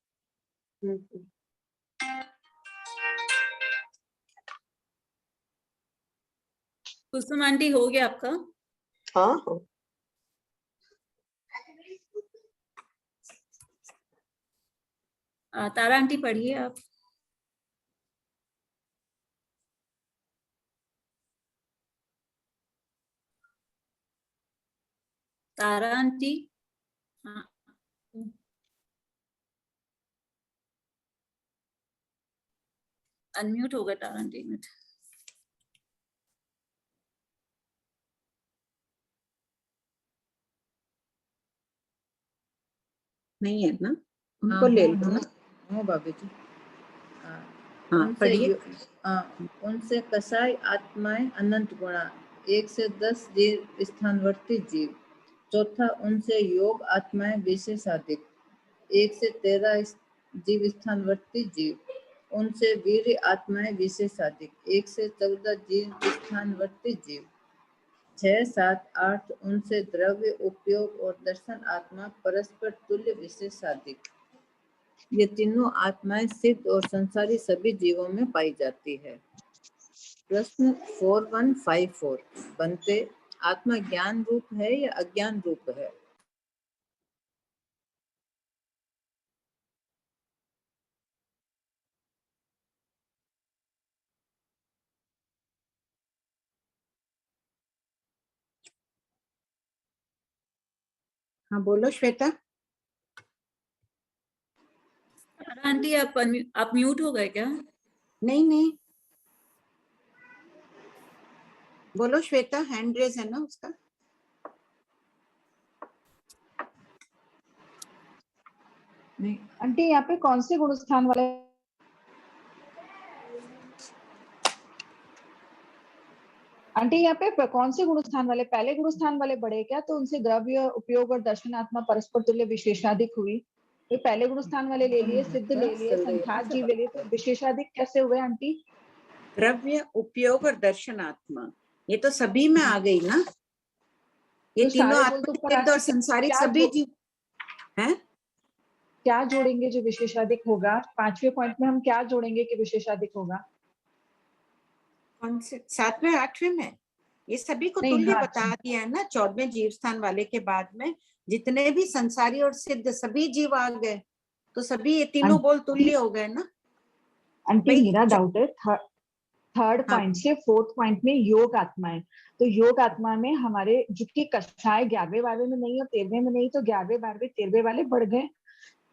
कुसुम आंटी हो गया आपका? हाँ हाँ। तारा आंटी पढ़िए आप। तारा आंटी, हाँ अनम्यूट हो गया तारा आंटी में। नहीं है ना, उनको ले लो ना। हाँ भाभी जी। उनसे कसाई आत्माएं अनंत गुणा, 1 से 10 जीव स्थानवर्ती जीव। चौथा, उनसे योग आत्माएं विशेषाधिक, 1 से 13 जीव स्थानवर्ती जीव। उनसे वीर आत्माएं विशेषाधिक, 1 से 14 जीव स्थानवर्ती जीव। 6, 7, 8 उनसे द्रव्य उपयोग और दर्शन आत्मा परस्पर तुल्य विशेषाधिक। ये तीनों आत्माएं सिद्ध और संसारी सभी जीवों में पाई जाती है। प्रश्न 4154 बनते, आत्मा ज्ञान रूप है या अज्ञान रूप है? हाँ बोलो श्वेता। आंटी आप म्यूट हो गए क्या? नहीं नहीं, बोलो श्वेता, हैंड रेज है ना उसका। नहीं आंटी, यहाँ पे कौन से गुण स्थान वाले? आंटी यहाँ पे कौन से गुण स्थान वाले? पहले गुण स्थान वाले बढ़े क्या? तो उनसे द्रव्य उपयोग और दर्शनात्मा परस्पर तुल्य विशेषाधिक हुई। तो पहले गुण स्थान वाले ले लिए, सिद्ध ले लिए, संख्यात जीव ले लिए, तो विशेषाधिक कैसे हुए आंटी? द्रव्य उपयोग और दर्शनात्मा, ये तो सभी में आ गई ना। ये तो तीनों सारे आत्मा बोल तो सिद्ध और संसारिक सभी जीव हैं। क्या जोड़ेंगे जो विशेषाधिक होगा? 5वें पॉइंट में हम क्या जोड़ेंगे कि विशेषाधिक होगा? कौन से 7वें 8वें में? ये सभी को तुल्य बता दिया है ना। 14वें जीव स्थान वाले के बाद में जितने भी संसारी और सिद्ध सभी जीव आ गए, तो सभी ये तीनों बोल तुल्य हो गए ना। आंटी मेरा डाउट है, थर्ड पॉइंट से 4th पॉइंट में योग आत्मा है, तो योग आत्मा में हमारे जितके कक्षाएं 11वें 12वें में नहीं और 13वें में नहीं, तो 11वें 12वें 13वें वाले बढ़ गए,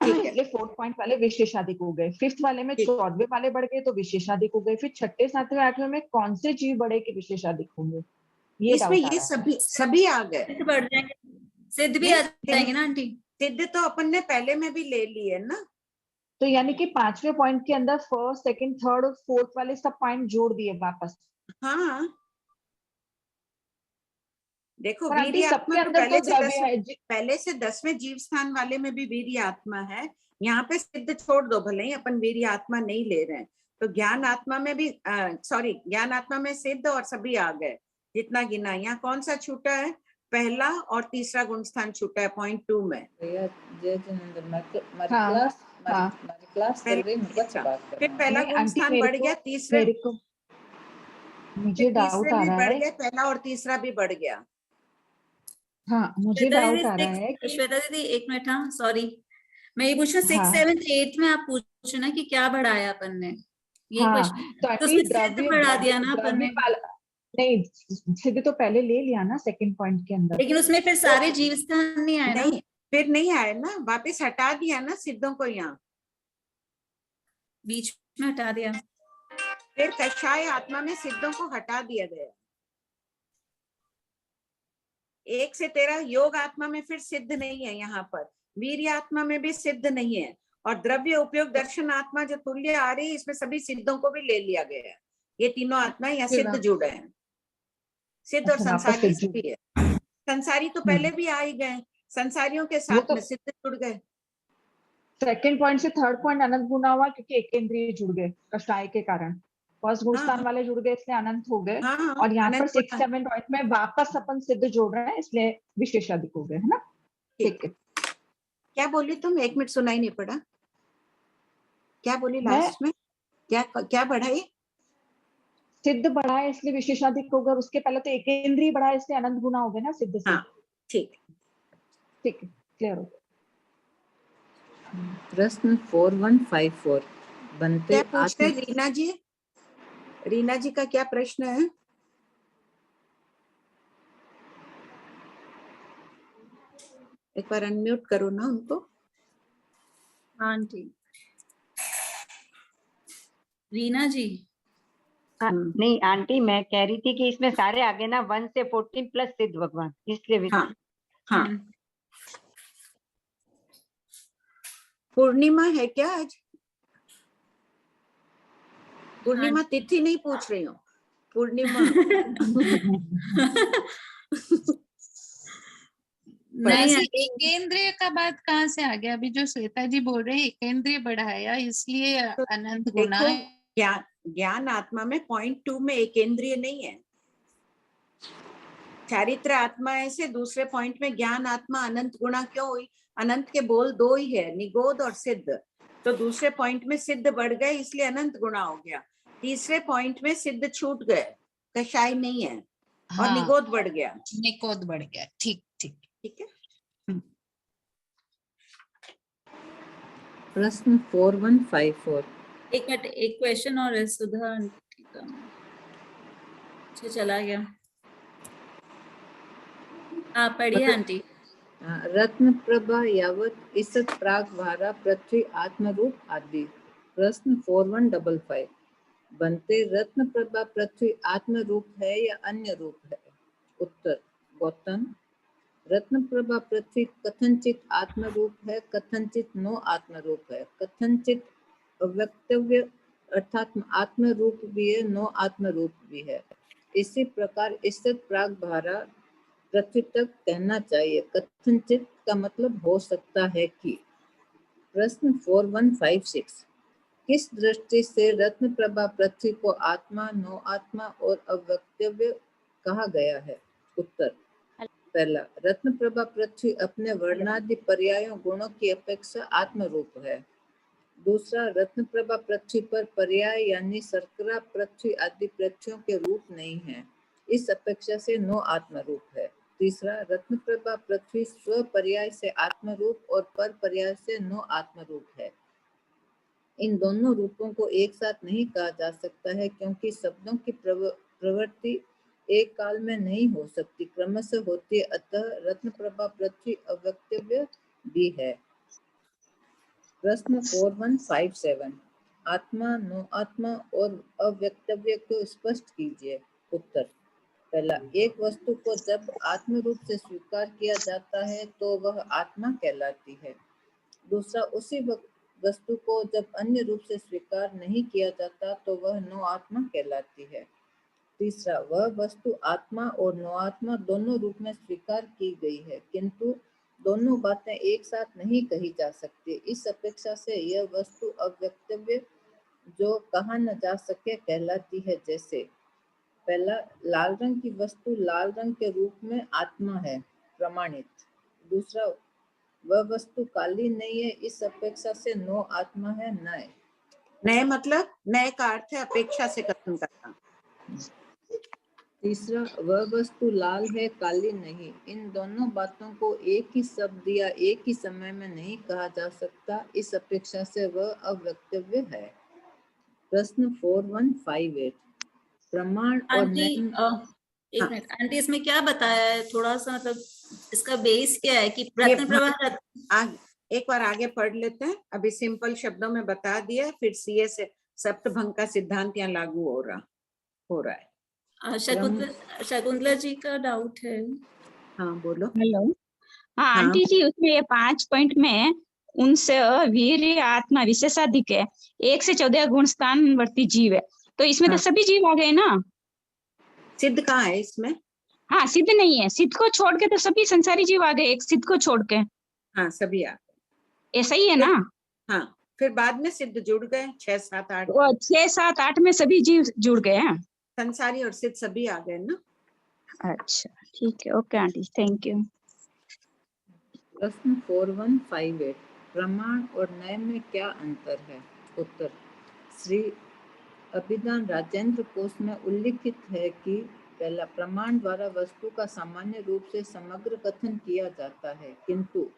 इसलिए 4th पॉइंट वाले विशेषाधिक हो गए। 5th वाले में 14वें वाले बढ़ गए तो विशेषाधिक हो गए। फिर 6ठे 7वें 8वें में कौन से जीव बढ़े कि विशेषाधिक होंगे? ये इसमें ये सभी आ गए, बढ़ जाएंगे, सिद्ध भी आ जाएंगे ना आंटी। सिद्ध तो अपन ने पहले में भी ले लिए ना। तो यानी कि 5वें पॉइंट के अंदर 1st, 2nd, 3rd और 4th वाले सब पॉइंट जोड़ दिए वापस। हाँ देखो पर आंटी वीर्य आत्मा सबके तो अंदर तो द्रव्य है पहले से 10वें जीव स्थान वाले में भी वीर्य आत्मा है। यहाँ पे सिद्ध छोड़ दो, भले ही अपन वीर्य आत्मा नहीं ले रहे हैं, तो ज्ञान आत्मा में भी ज्ञान आत्मा में सिद्ध और सभी आ गए जितना गिना। यहाँ कौन सा छूटा है? पहला और तीसरा गुण स्थान छूटा है पॉइंट 2 में। फिर पहला गुण स्थान बढ़ गया, तीसरे मुझे डाउट आ रहा बढ़ है, गया, पहला और तीसरा भी बढ़ गया। हाँ मुझे डाउट आ रहा है कि श्वेता दीदी एक मिनट, हाँ सॉरी, मैं ये पूछ रहा हूँ 6, हाँ, 7, 8 में आप पूछ रहे ना कि क्या बढ़ाया अपन ने, ये हाँ क्वेश्चन तो तो आंटी उसमें सिद्ध बढ़ा दिया ना अपन ने। नहीं, सिद्ध तो पहले ले लिया ना सेकंड पॉइंट के अंदर, लेकिन उसमें फिर सारे जीव स्थान नहीं आए ना। नहीं, फिर नहीं आए ना, वापस हटा दिया ना सिद्धों को, यहाँ बीच में हटा दिया। फिर कषाय आत्मा में सिद्धों को हटा दिया गया। 1 से 13 योग आत्मा में फिर सिद्ध नहीं है, यहाँ पर वीर्य आत्मा में भी सिद्ध नहीं है, और द्रव्य उपयोग दर्शन आत्मा जो तुल्य आ रही है, इसमें सभी सिद्धों को भी ले लिया गया है। ये तीनों आत्मा यहाँ सिद्ध जुड़े हैं, सिद्ध और संसारी भी है। संसारी तो पहले भी आ ही गए, संसारियों के साथ में सिद्ध जुड़ गए। सेकंड पॉइंट से थर्ड पॉइंट अनंत गुना हुआ क्योंकि एकेंद्रिय जुड़ गए कषाय के कारण, फर्स्ट गुण स्थान वाले जुड़ गए इसलिए अनंत हो गए। और यहाँ पर 6, 7 पॉइंट में वापस अपन सिद्ध जोड़ रहे हैं इसलिए विशेषाधिक हो गए, है ना? ठीक है। क्या बोली तुम? 1 मिनट सुनाई नहीं पड़ा, क्या बोली लास्ट में? क्या बढ़ाई? सिद्ध बढ़ा है इसलिए विशेषाधिक हो गया, उसके पहले तो एकेंद्रिय बढ़ा है इसलिए अनंत गुना हो गए ना सिद्ध से। ठीक है, क्लियर हो गया। प्रश्न 4154 बनते क्या पूछते हैं रीना जी? रीना जी का क्या प्रश्न है? एक बार अनम्यूट करो ना उनको। हाँ ठीक, रीना जी। नहीं आंटी, मैं कह रही थी कि इसमें सारे आगे ना 1 से 14 प्लस सिद्ध भगवान, इसलिए हाँ। पूर्णिमा है क्या आज? पूर्णिमा तिथि नहीं पूछ रही हूँ, पूर्णिमा। नहीं, एकेंद्रिय का बात कहाँ से आ गया? अभी जो श्वेता जी बोल रहे हैं एकेंद्रिय बढ़ाया इसलिए अनंत गुना। ज्ञान आत्मा में पॉइंट 2 में एकेंद्रिय नहीं है, चारित्र आत्मा ऐसे दूसरे पॉइंट में ज्ञान आत्मा अनंत गुणा क्यों हुई? अनंत के बोल 2 ही है, निगोद और सिद्ध, तो दूसरे पॉइंट में सिद्ध बढ़ गए इसलिए अनंत गुणा हो गया। तीसरे पॉइंट में सिद्ध छूट गए, कषाय नहीं है, और निगोद बढ़ गया। निगोद बढ़ गया, ठीक है। प्रश्न 4154 एक मिनट, एक क्वेश्चन और है सुधा आंटी का, चला गया। आप पढ़िए आंटी। रत्न प्रभा यावत ईसत प्राग भारा पृथ्वी आत्मरूप आदि। प्रश्न 4155 बनते रत्न प्रभा पृथ्वी आत्म रूप है या अन्य रूप है? उत्तर गौतम, रत्न प्रभा पृथ्वी कथनचित आत्म रूप है, कथनचित नो आत्म रूप है। कथनचित अव्यक्तव्य अर्थात आत्म रूप भी है, नो आत्म रूप भी है। इसी प्रकार इससे प्राग भारा पृथ्वी तक कहना चाहिए, कथनचित का मतलब हो सकता है कि। प्रश्न 4156 किस दृष्टि से रत्न प्रभा पृथ्वी को आत्मा, नो आत्मा और अव्यक्तव्य कहा गया है? उत्तर पहला, रत्न प्रभा पृथ्वी अपने वर्णादि पर्यायों गुणों की अपेक्षा आत्म रूप है। दूसरा, रत्न प्रभा पृथ्वी पर पर्याय यानी शर्करा पृथ्वी आदि पृथ्वियों के रूप नहीं है, इस अपेक्षा से नो आत्म रूप है। तीसरा, रत्न प्रभा पृथ्वी स्व पर्याय से आत्म रूप और पर पर्याय से नो आत्म रूप है। इन दोनों रूपों को एक साथ नहीं कहा जा सकता है क्योंकि शब्दों की प्रवृत्ति एक काल में नहीं हो सकती, क्रमशः होती है, अतः रत्न प्रभा पृथ्वी अव्यक्तव्य भी है। प्रश्न 4157 आत्मा, नो आत्मा और अव्यक्तव्य को स्पष्ट कीजिए। उत्तर पहला, एक वस्तु को जब आत्म रूप से स्वीकार किया जाता है तो वह आत्मा कहलाती है। दूसरा, उसी वस्तु को जब अन्य रूप से स्वीकार नहीं किया जाता तो वह नो आत्मा कहलाती है। तीसरा, वह वस्तु आत्मा और नौआत्मा दोनों रूप में स्वीकार की गई है, किंतु दोनों बातें एक साथ नहीं कही जा सकती। इस अपेक्षा से यह वस्तु अव्यक्तव्य जो कहा न जा सके कहलाती है। जैसे पहला, लाल रंग की वस्तु लाल रंग के रूप में आत्मा है, प्रमाणित। दूसरा, वह वस्तु काली नहीं है, इस अपेक्षा से नो आत्मा है, नए। नए मतलब नए का अर्थ है अपेक्षा से कथन करना। तीसरा, वह वस्तु लाल है, काली नहीं। इन दोनों बातों को एक ही शब्द या एक ही समय में नहीं कहा जा सकता, इस अपेक्षा से वह अव्यक्तव्य है। प्रश्न 4158, प्रमाण और आंटी एक मिनट आंटी, इसमें क्या बताया है थोड़ा सा, मतलब इसका बेस क्या है कि रत्न प्रभा एक बार आगे पढ़ लेते हैं। अभी सिंपल शब्दों में बता दिया, फिर सीए से सप्तभंग का सिद्धांत यहाँ लागू हो रहा है। शकुंतला जी का डाउट है। हाँ बोलो। हेलो। हाँ आंटी जी, उसमें ये 5 पॉइंट में उनसे वीर आत्मा विशेषाधिक है, 1 से 14 गुण स्थान वर्ती जीव है, तो इसमें तो सभी जीव आ गए ना। सिद्ध कहाँ है इसमें? हाँ सिद्ध नहीं है, सिद्ध को छोड़ के तो सभी संसारी जीव आ गए, एक सिद्ध को छोड़ के। हाँ सभी आ गए, ऐसा ही है ना। हाँ फिर बाद में सिद्ध जुड़ गए, 6, 7, 8 6, 7, 8 में सभी जीव जुड़ गए हैं, संसारी और सिद्ध सभी आ गए ना। अच्छा ठीक है, ओके आंटी, थैंक यू। प्रश्न 4158, प्रमाण और नय में क्या अंतर है? उत्तर, श्री अभिधान राजेंद्र कोश में उल्लिखित है कि पहला, प्रमाण द्वारा वस्तु का सामान्य रूप से समग्र कथन किया जाता है, किंतु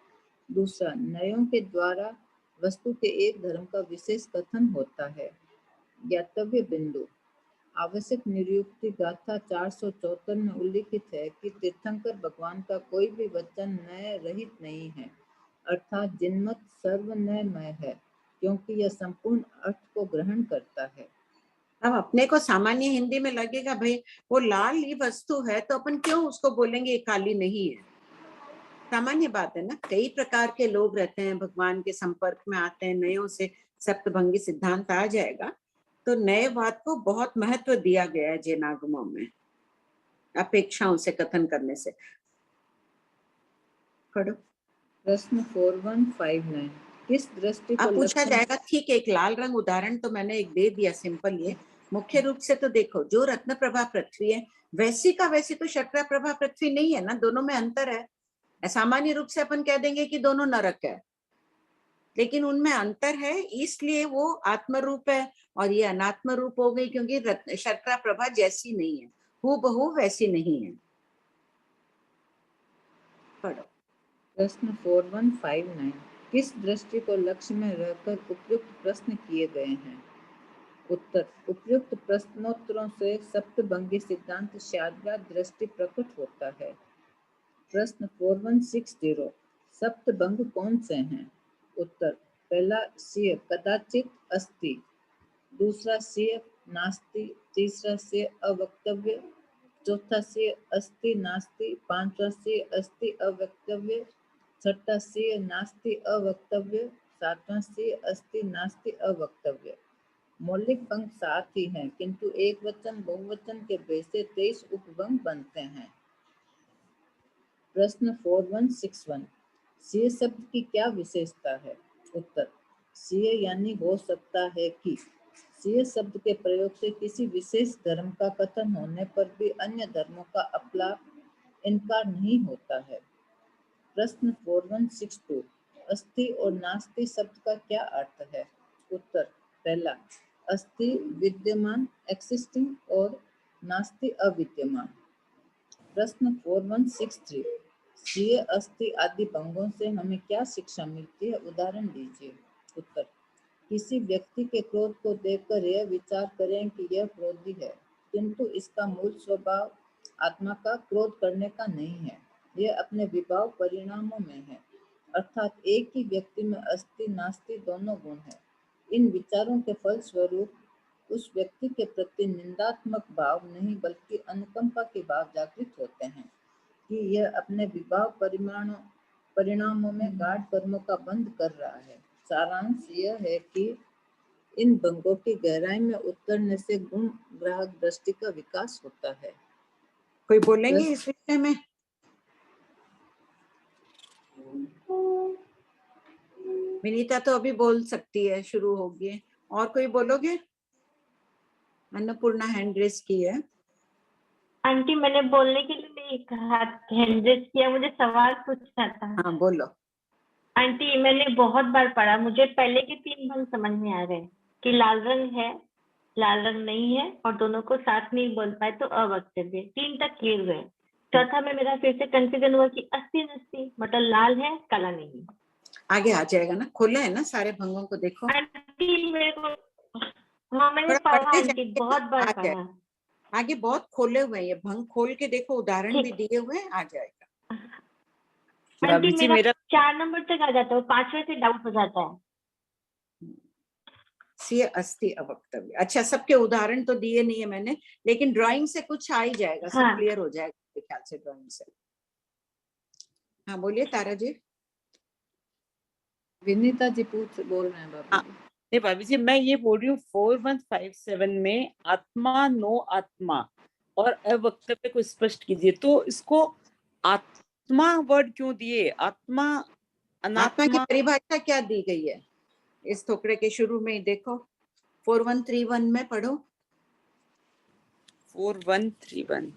दूसरा, नयों के द्वारा वस्तु के एक धर्म का विशेष कथन होता है। ज्ञातव्य बिंदु, आवश्यक निरुक्ति गाथा 474 में उल्लिखित है कि तीर्थंकर भगवान का कोई भी वचन नय रहित नहीं है, अर्थात जिनमत सर्वनयमय है, क्योंकि यह संपूर्ण अर्थ को ग्रहण करता है। अब अपने को सामान्य हिंदी में लगेगा भाई वो लाल ही वस्तु है तो अपन क्यों उसको बोलेंगे काली नहीं है। सामान्य बात है ना, कई प्रकार के लोग रहते हैं, भगवान के संपर्क में आते हैं, नयों से सप्तभंगी सिद्धांत आ जाएगा। तो नए बात को बहुत महत्व दिया गया है जैनागमों में, अपेक्षाओं से कथन करने से। पढ़ो। प्रश्न 4159, किस दृष्टि को पूछा जाएगा, ठीक है, एक लाल रंग उदाहरण तो मैंने एक दे दिया सिंपल। ये मुख्य रूप से तो देखो, जो रत्न प्रभा पृथ्वी है वैसी का वैसी तो शर्करा प्रभा पृथ्वी नहीं है ना, दोनों में अंतर है। सामान्य रूप से अपन कह देंगे कि दोनों नरक है, लेकिन उनमें अंतर है, इसलिए वो आत्म रूप है और ये अनात्म रूप हो गई, क्योंकि शर्करा प्रभा जैसी नहीं है, हूबहू वैसी नहीं है। पढ़ो। प्रश्न 4159, किस दृष्टि को लक्ष्य में रहकर उपयुक्त प्रश्न किए गए हैं? उत्तर, उपयुक्त प्रश्नोत्तरों से सप्तभंगी सिद्धांत शाद्वाद दृष्टि प्रकट होता है। प्रश्न 4160, सप्तभंग कौन से हैं? उत्तर, पहला सीय कदाचित अस्ति, दूसरा सीय नास्ति, तीसरा सीय अवक्तव्य, चौथा सीय अस्ति नास्ति, पांचवा सीय अस्ति अवक्तव्य, छठा सीय नास्ति अवक्तव्य, सातवां सीय अस्ति नास्ति अवक्तव्य। मौलिक भंग 7 ही हैं, किंतु एक वचन बहुवचन के बेस से 23 उपभंग बनते हैं। प्रश्न 4161, सीय शब्द की क्या विशेषता है? उत्तर, सीय यानी हो सकता है कि। सीय शब्द के प्रयोग से किसी विशेष धर्म का कथन होने पर भी अन्य धर्मों का अपलाप, इनकार नहीं होता है। प्रश्न 4162, अस्थि और नास्ति शब्द का क्या अर्थ है? उत्तर, पहला, अस्थि विद्यमान एक्सिस्टिंग और नास्ति अविद्यमान। प्रश्न 4163, सीय अस्थि आदि भंगों से हमें क्या शिक्षा मिलती है? उदाहरण दीजिए। उत्तर, किसी व्यक्ति के क्रोध को देखकर यह विचार करें कि यह क्रोधी है, किंतु इसका मूल स्वभाव आत्मा का क्रोध करने का नहीं है, यह अपने विभाव परिणामों में है, अर्थात एक ही व्यक्ति में अस्थि नास्ति दोनों गुण है। इन विचारों के फलस्वरूप उस व्यक्ति के प्रति निंदात्मक भाव नहीं बल्कि अनुकंपा के भाव जागृत होते हैं कि यह अपने विभाव परिणामों में गाढ़ कर्मों का बंध कर रहा है। सारांश यह है कि इन भंगों की गहराई में उतरने से गुण ग्राहक दृष्टि का विकास होता है। कोई बोलेंगे इस विषय में? विनीता तो अभी बोल सकती है, शुरू होगी। और कोई बोलोगे? अन्नपूर्णा हैंड रेस की है। आंटी मैंने बोलने के लिए नहीं हैंड रेस किया, मुझे सवाल पूछना था। हाँ बोलो। आंटी मैंने बहुत बार पढ़ा, मुझे पहले के 3 भंग समझ में आ गए कि लाल रंग है, लाल रंग नहीं है, और दोनों को साथ नहीं बोल पाए तो अवक्तव्य। 3 तक क्लियर हुए। चौथा में मेरा फिर से कंफ्यूजन हुआ कि 80-80 मतलब लाल है काला नहीं। आगे आ जाएगा ना, खोला है ना सारे भंगों को, देखो। आंटी मेरे को, हाँ मैंने पढ़ा आंटी, बहुत बार पढ़ा। आगे बहुत खोले हुए हैं ये भंग, खोल के देखो, उदाहरण भी दिए हुए हैं, आ जाएगा। आंटी मेरा 4 नंबर तक आ जाता है, 5वें से डाउट हो जाता है। सी अस्ति अवक्तव्य। अच्छा, सबके उदाहरण तो दिए नहीं है मैंने, लेकिन ड्राइंग से कुछ आ ही जाएगा। सब हाँ। क्लियर हो जाएगा मेरे ख्याल से ड्राइंग से। हाँ बोलिए तारा जी। विनीता जी बोल रहे हैं बाबा। नहीं भाभी जी, मैं ये बोल रही हूँ 4157 में आत्मा नो आत्मा और अवक्तव्य को स्पष्ट कीजिए। तो इसको आत्मा वर्ड क्यों दिए? आत्मा आत्मा की अनात्मा परिभाषा क्या दी गई है इस टुकड़े के शुरू में ही देखो। 4131 में पढ़ो। 4131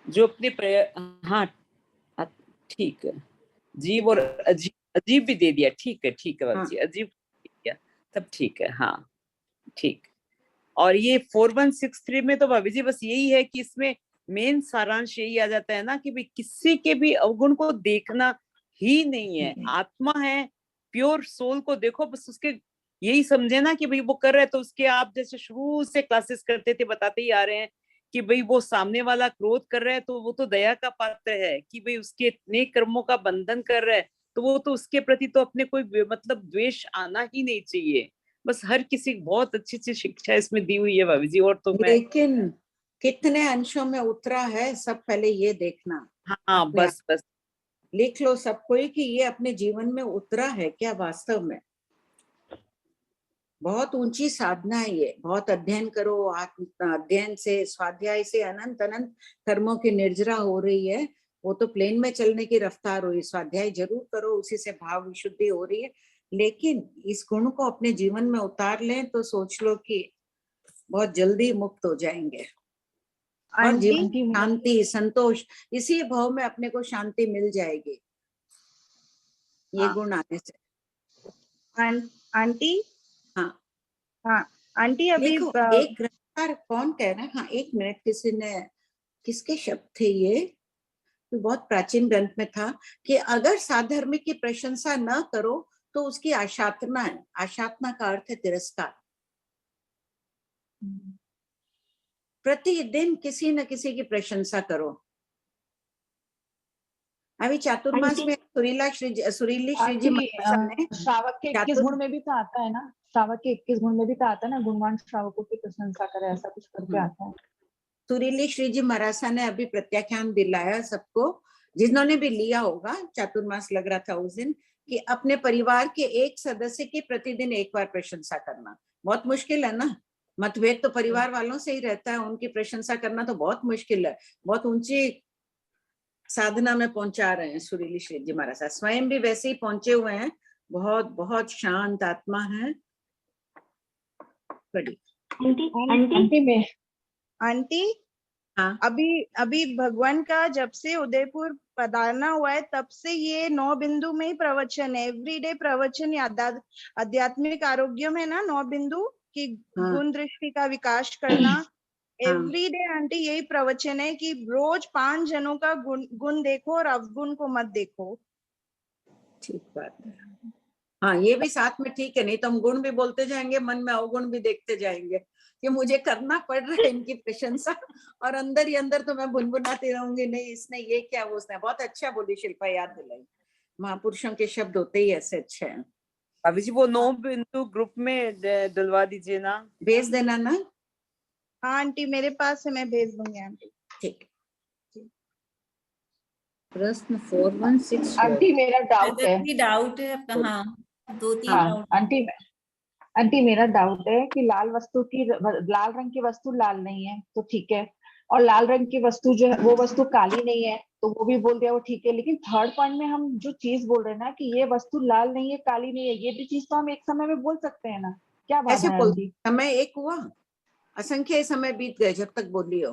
जो अपने हाँ ठीक है, जीव और अजीब भी दे दिया। ठीक है बाबू जी, अजीब दे दिया तब ठीक है। हाँ ठीक। और ये 4163 में तो भाभी जी बस यही है कि इसमें मेन सारांश यही आ जाता है ना कि भाई किसी के भी अवगुण को देखना ही नहीं है। आत्मा है, प्योर सोल को देखो, बस उसके यही समझे ना कि भाई वो कर रहे, तो उसके आप जैसे शुरू से क्लासेस करते थे बताते ही आ रहे हैं कि भाई वो सामने वाला क्रोध कर रहा है तो वो तो दया का पात्र है, कि भाई उसके इतने कर्मों का बंधन कर रहा है तो वो तो उसके प्रति तो अपने कोई मतलब द्वेष आना ही नहीं चाहिए। बस हर किसी बहुत अच्छी अच्छी शिक्षा इसमें दी हुई है भाभी जी। और तो मैं, लेकिन कितने अंशों में उतरा है सब पहले ये देखना। हाँ बस लिख लो सबको कि ये अपने जीवन में उतरा है क्या वास्तव में। बहुत ऊंची साधना है ये, बहुत अध्ययन करो। आत्म अध्ययन से, स्वाध्याय से अनंत अनंत कर्मों की निर्जरा हो रही है। वो तो प्लेन में चलने की रफ्तार हुई। स्वाध्याय जरूर करो, उसी से भाव विशुद्धि हो रही है, लेकिन इस गुण को अपने जीवन में उतार लें तो सोच लो कि बहुत जल्दी मुक्त हो जाएंगे। और जीवन शांति, संतोष, इसी भाव में अपने को शांति मिल जाएगी ये गुण आने से। आंटी। हाँ आंटी अभी एक ग्रंथकार कौन कह रहा है? हाँ एक मिनट, किसी ने, किसके शब्द थे ये? तो बहुत प्राचीन ग्रंथ में था कि अगर साधर्म की प्रशंसा न करो तो उसकी आशातना है। आशातना का अर्थ है तिरस्कार। प्रतिदिन किसी न किसी की प्रशंसा करो। अभी चातुर्मास में सुरीली श्री जी ने श्रावक के 21 गुण में भी तो आता है ना, श्रावक के 21 गुण में भी तो आता है ना, गुणवान श्रावकों की प्रशंसा करे, ऐसा कुछ करके आता है। सुरीली श्री जी महाराजा ने अभी प्रत्याख्यान दिलाया सबको, जिन्होंने भी लिया होगा। चातुर्मास लग रहा था उस दिन, कि अपने परिवार के एक सदस्य की प्रतिदिन एक बार प्रशंसा करना बहुत मुश्किल है ना। मतभेद तो परिवार वालों से ही रहता है, उनकी प्रशंसा करना तो बहुत मुश्किल है। बहुत ऊंची साधना में पहुंचा रहे हैं सुरीली श्री जी महाराज। स्वयं भी वैसे ही पहुंचे हुए हैं, बहुत बहुत शांत आत्मा है। आंटी हाँ। अभी भगवान का जब से उदयपुर पधारना हुआ है तब से ये 9 बिंदु में ही प्रवचन है। एवरीडे प्रवचन आध्यात्मिक आरोग्य में ना 9 बिंदु की गुण दृष्टि का विकास करना। एवरीडे आंटी यही प्रवचन है कि रोज 5 जनों का गुण देखो और अवगुण को मत देखो। ठीक बात है। हाँ ये भी साथ में ठीक है, नहीं तो हम गुण भी बोलते जाएंगे, मन में अवगुण भी देखते जाएंगे कि मुझे करना पड़ रहा है इनकी प्रशंसा, और अंदर ही अंदर तो मैं बुनबुनाती रहूंगी, नहीं इसने ये क्या, वो उसने। बहुत अच्छा बोली शिल्पा, याद दिलाई। महापुरुषों के शब्द होते ही ऐसे अच्छे हैं। अभी जी वो 9 बिंदु ग्रुप में दिलवा दीजिए ना, भेज देना ना। हाँ आंटी मेरे पास है, मैं भेज दूंगी आंटी। ठीक। प्रश्न 4164। आंटी मेरा डाउट है। डाउट है आपका? हाँ 2-3 हाँ डाउट। आंटी मेरा डाउट है कि लाल रंग की वस्तु लाल नहीं है तो ठीक है, और लाल रंग की वस्तु जो है वो वस्तु काली नहीं है तो वो भी बोल दिया वो ठीक है, लेकिन थर्ड पॉइंट में हम जो चीज बोल रहे हैं ना कि ये वस्तु लाल नहीं है काली नहीं है, ये भी चीज तो हम एक समय में बोल सकते हैं ना, क्या बात ऐसे है बोल आंटी? समय एक हुआ, असंख्य समय बीत गए जब तक बोली हो।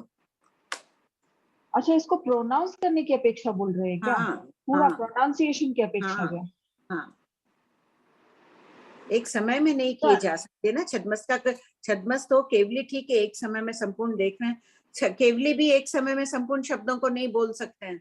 अच्छा, इसको प्रोनाउंस करने की अपेक्षा बोल रहे हैं क्या? हाँ, पूरा हाँ, प्रोनाउंसिएशन की अपेक्षा हाँ, क्या? हाँ, एक समय में नहीं किए जा सकते ना। छद्मस तो केवली ठीक है, एक समय में संपूर्ण देख रहे हैं, केवली भी एक समय में संपूर्ण शब्दों को नहीं बोल सकते हैं,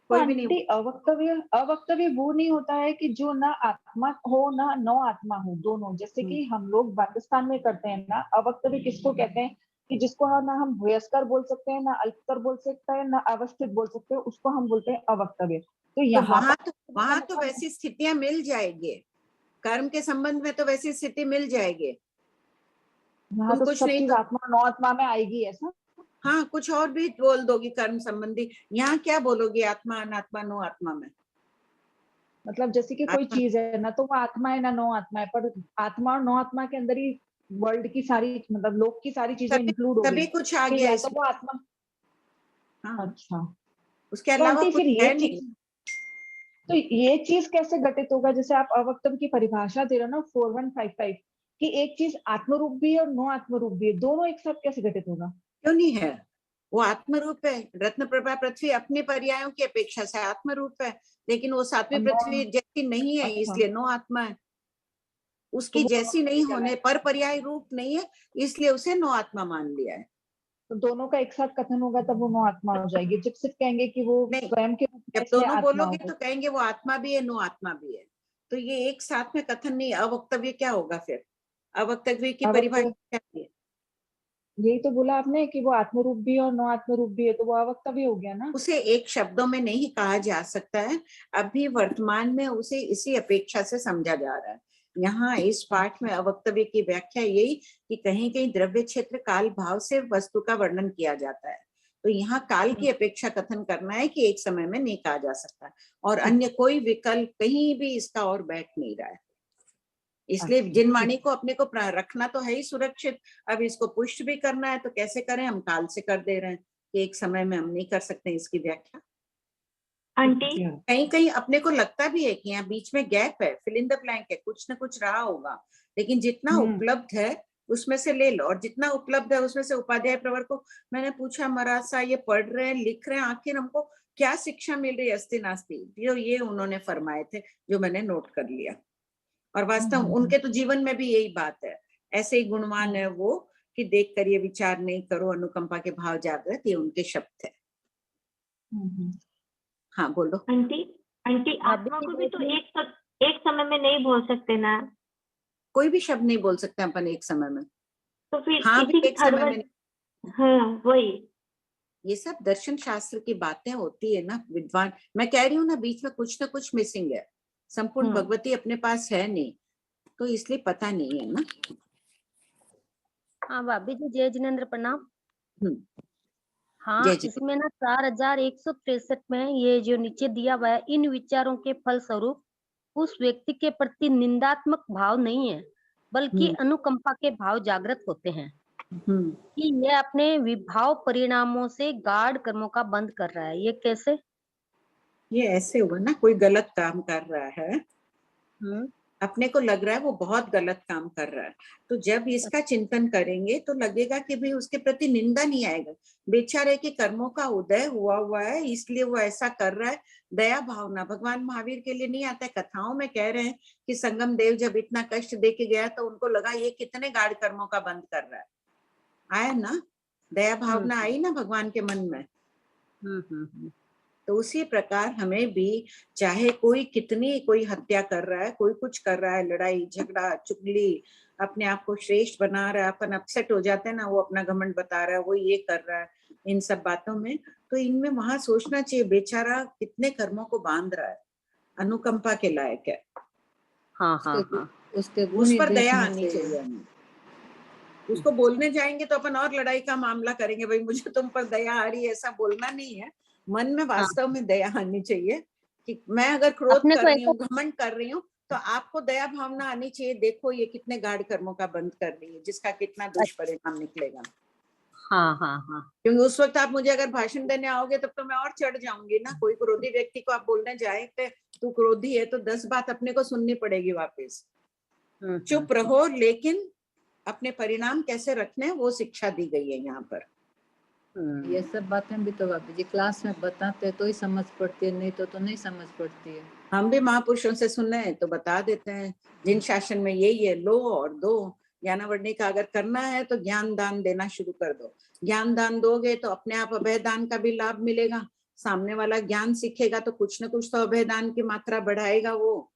कोई भी नहीं। अवक्तव्य वो नहीं होता है कि जो ना आत्मा हो ना नौ आत्मा हो, दोनों। जैसे कि हम लोग पाकिस्तान में करते हैं ना, अवक्तव्य किसको कहते हैं कि जिसको ना हम वयस्कर बोल सकते हैं, ना अल्पतर बोल सकते हैं, ना अवस्थित बोल सकते हैं, उसको हम बोलते हैं अवक्तव्य। तो यहाँ वहां तो वैसी स्थितियां मिल जाएगी, कर्म के संबंध में तो वैसी स्थिति मिल जाएगी। यहाँ तो सब चीज आत्मा नौ आत्मा में आएगी ऐसा? हाँ, कुछ और भी बोल दोगी कर्म संबंधी, यहाँ क्या बोलोगी आत्मा अनात्मा नो आत्मा में? मतलब जैसे कि कोई चीज है ना तो वो आत्मा है ना नो आत्मा है, पर आत्मा और नो आत्मा के अंदर ही वर्ल्ड की सारी मतलब लोक की सारी चीजें इंक्लूड हो गई, तभी कुछ आ कि गया या तो वो आत्मा। हाँ। अच्छा, उसके अलावा तो कुछ फिर ये है नहीं। चीज, तो ये चीज कैसे घटित होगा? जैसे आप अवक्तव्य की परिभाषा दे रहे हो ना 4155 कि एक चीज आत्मरूप भी है और नो आत्मरूप भी है, दोनों एक साथ कैसे घटित होगा? क्यों नहीं है, वो आत्मरूप है। रत्न प्रभा पृथ्वी अपने पर्यायों की अपेक्षा से आत्मरूप है, लेकिन वो सातवीं पृथ्वी जैसी नहीं है, इसलिए नो आत्मा है। उसकी जैसी नहीं होने पर पर्याय रूप नहीं है, इसलिए उसे नो आत्मा मान लिया है। तो दोनों का एक साथ कथन होगा तब वो नो आत्मा हो जाएगी। जब सिर्फ कहेंगे कि वो स्वयं के रूप में जब दोनों बोलोगे तो कहेंगे वो आत्मा भी है नो आत्मा भी है, तो ये एक साथ में कथन नहीं। अवक्तव्य क्या होगा फिर? अवक्तव्य की परिभाषा क्या है? यही तो बोला आपने कि वो आत्मरूप भी है और नो आत्मरूप भी है, तो वो अवक्तव्य हो गया ना। उसे एक शब्दों में नहीं कहा जा सकता है, अभी वर्तमान में उसे इसी अपेक्षा से समझा जा रहा है। यहाँ इस पाठ में अवक्तव्य की व्याख्या यही कि कहीं कहीं द्रव्य क्षेत्र काल भाव से वस्तु का वर्णन किया जाता है, तो यहाँ काल की अपेक्षा कथन करना है कि एक समय में नहीं कहा जा सकता, और अन्य कोई विकल्प कहीं भी इसका और बैठ नहीं रहा है। इसलिए जिन वाणी को अपने को रखना तो है ही सुरक्षित, अब इसको पुष्ट भी करना है तो कैसे करें? हम काल से कर दे रहे हैं कि एक समय में हम नहीं कर सकते इसकी व्याख्या। आंटी कहीं कहीं अपने को लगता भी है कि यहाँ बीच में गैप है, फिल इन द ब्लैंक है, कुछ ना कुछ रहा होगा, लेकिन जितना उपलब्ध है उसमें से ले लो। और जितना उपलब्ध है उसमें से उपाध्याय प्रवर को मैंने पूछा, महाराज साहब ये पढ़ रहे हैं लिख रहे हैं, आखिर हमको क्या शिक्षा मिल रही है अस्ति नास्ति, ये उन्होंने फरमाए थे जो मैंने नोट कर लिया। और वास्तव उनके तो जीवन में भी यही बात है, ऐसे ही गुणवान है वो कि देख कर ये विचार नहीं करो, अनुकंपा के भाव जागृत, ये उनके शब्द है। हाँ बोलो। आंटी आत्मा को भी तो एक समय में नहीं बोल सकते ना? कोई भी शब्द नहीं बोल सकते अपन एक समय में, तो फिर हाँ भी एक समय में। हाँ वही, ये सब दर्शन शास्त्र की बातें होती है ना विद्वान। मैं कह रही हूँ ना बीच में कुछ ना कुछ मिसिंग है, संपूर्ण भगवती अपने पास है नहीं, तो इसलिए पता नहीं है ना। हाँ भाभी जी, जय जिनेन्द्र प्रणाम। हाँ, इसमें ना 4163 में ये जो नीचे दिया हुआ है, इन विचारों के फल स्वरूप उस व्यक्ति के प्रति निंदात्मक भाव नहीं है, बल्कि अनुकंपा के भाव जागृत होते हैं कि ये अपने विभाव परिणामों से गाढ़ कर्मों का बंद कर रहा है। ये कैसे? ये ऐसे हुआ ना, कोई गलत काम कर रहा है, अपने को लग रहा है वो बहुत गलत काम कर रहा है, तो जब इसका चिंतन करेंगे तो लगेगा कि भाई उसके प्रति निंदा नहीं आएगा, बेचारे के कर्मों का उदय हुआ है इसलिए वो ऐसा कर रहा है। दया भावना भगवान महावीर के लिए नहीं आता है। कथाओं में कह रहे हैं कि संगम देव जब इतना कष्ट दे के गया तो उनको लगा ये कितने गाढ़ कर्मों का बंद कर रहा है, आया ना, दया भावना आई ना भगवान के मन में। तो उसी प्रकार हमें भी, चाहे कोई कितनी कोई हत्या कर रहा है, कोई कुछ कर रहा है, लड़ाई झगड़ा चुगली, अपने आप को श्रेष्ठ बना रहा है, अपन अपसेट हो जाते हैं ना, वो अपना घमंड बता रहा है, वो ये कर रहा है, इन सब बातों में तो इनमें वहां सोचना चाहिए बेचारा कितने कर्मों को बांध रहा है, अनुकंपा के लायक है। उसके उस पर दया आनी चाहिए। उसको बोलने जाएंगे तो अपन और लड़ाई का मामला करेंगे, भाई मुझे तुम पर दया आ रही है, ऐसा बोलना नहीं है। मन में वास्तव में दया आनी चाहिए कि मैं अगर क्रोध कर रही हूँ, घमंड कर रही हूँ, तो आपको दया भावना आनी चाहिए, देखो ये कितने गाढ़ कर्मों का बंद कर रही है, जिसका कितना दुष्परिणाम निकलेगा। हाँ हाँ हाँ। क्योंकि उस वक्त आप मुझे अगर भाषण देने आओगे तब तो मैं और चढ़ जाऊंगी ना। कोई क्रोधी व्यक्ति को आप बोलने जाए तू क्रोधी है, तो 10 बात अपने को सुननी पड़ेगी वापस। चुप रहो, लेकिन अपने परिणाम कैसे रखने वो शिक्षा दी गई है यहाँ पर। ये सब बातें भी तो भाभी जी क्लास में बताते तो ही समझ पड़ती है, नहीं तो नहीं समझ पड़ती है। हम भी महापुरुषों से सुने तो बता देते हैं, जिन शासन में यही है, लो और दो। ज्ञानावर्णी का अगर करना है तो ज्ञान दान देना शुरू कर दो। ज्ञान दान दोगे तो अपने आप अभय दान का भी लाभ मिलेगा। सामने वाला ज्ञान सीखेगा तो कुछ न कुछ तो अभय दान की मात्रा बढ़ाएगा, वो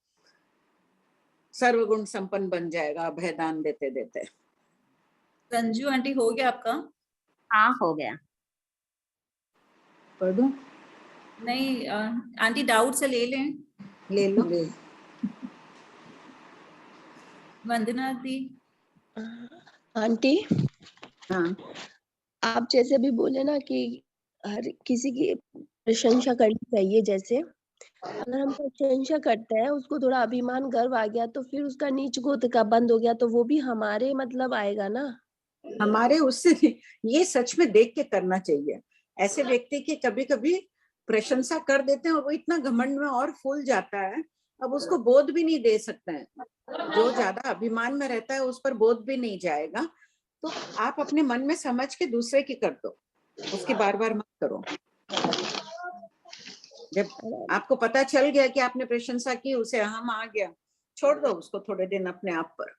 सर्वगुण संपन्न बन जाएगा अभय दान देते देते। रंजू आंटी हो गया आपका? हाँ हो गया। पढ़ दूं? नहीं आंटी डाउट से ले लें। ले लो। वंदना दी। आंटी हाँ, आप जैसे भी बोले ना कि हर किसी की प्रशंसा करनी चाहिए, जैसे अगर हम प्रशंसा करते हैं, उसको थोड़ा अभिमान गर्व आ गया तो फिर उसका नीच गोत्र का बंद हो गया तो वो भी हमारे मतलब आएगा ना। हमारे उससे ये सच में देख के करना चाहिए। ऐसे व्यक्ति की कभी कभी प्रशंसा कर देते हैं और वो इतना घमंड में और फूल जाता है, अब उसको बोध भी नहीं दे सकते हैं। जो ज्यादा अभिमान में रहता है उस पर बोध भी नहीं जाएगा। तो आप अपने मन में समझ के दूसरे की कर दो, उसकी बार बार मत करो। जब आपको पता चल गया कि आपने प्रशंसा की, उसे अहम आ गया, छोड़ दो उसको थोड़े दिन अपने आप पर।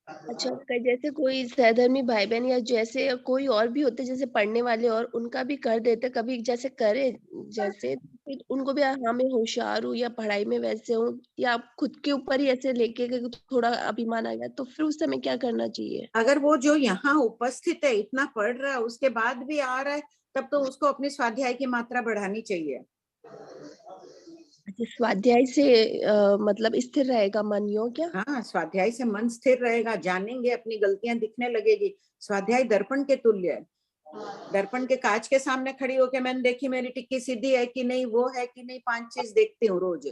अच्छा, जैसे कोई सहधर्मी भाई बहन या जैसे कोई और भी होते जैसे पढ़ने वाले, और उनका भी कर देते कभी, जैसे करे जैसे फिर उनको भी हाँ मैं होशियार हूँ या पढ़ाई में वैसे हूँ, या खुद के ऊपर ही ऐसे लेके थोड़ा अभिमान आ गया, तो फिर उस समय क्या करना चाहिए? अगर वो जो यहाँ उपस्थित है इतना पढ़ रहा है उसके बाद भी आ रहा है, तब तो उसको अपनी स्वाध्याय की मात्रा बढ़ानी चाहिए। अच्छा, स्वाध्याय से मतलब स्थिर रहेगा मन, यो क्या? हाँ, स्वाध्याय से मन स्थिर रहेगा, जानेंगे, अपनी गलतियां दिखने लगेगी। स्वाध्याय दर्पण के तुल्य है। दर्पण के कांच के सामने खड़ी होकर मैंने देखी मेरी टिक्की सीधी है कि नहीं, वो है कि नहीं, 5 चीज देखती हूँ रोज।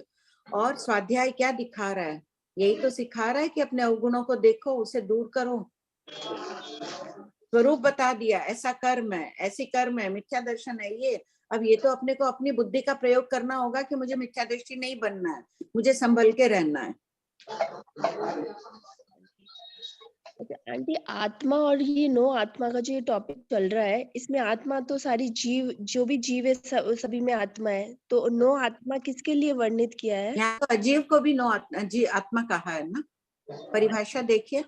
और स्वाध्याय क्या दिखा रहा है? यही तो सिखा रहा है कि अपने अवगुणों को देखो, उसे दूर करो। स्वरूप बता दिया, ऐसा कर्म है, ऐसी कर्म है, मिथ्या दर्शन है ये। अब ये तो अपने को अपनी बुद्धि का प्रयोग करना होगा कि मुझे मिथ्या दृष्टि नहीं बनना है, मुझे संभल के रहना है। आंटी, आत्मा और ये नो आत्मा का जो ये टॉपिक चल रहा है, इसमें आत्मा तो सारी जीव, जो भी जीव है सभी में आत्मा है, तो नो आत्मा किसके लिए वर्णित किया है? यहाँ तो अजीव को भी नो आत्मा कहा है ना। परिभाषा देखिए,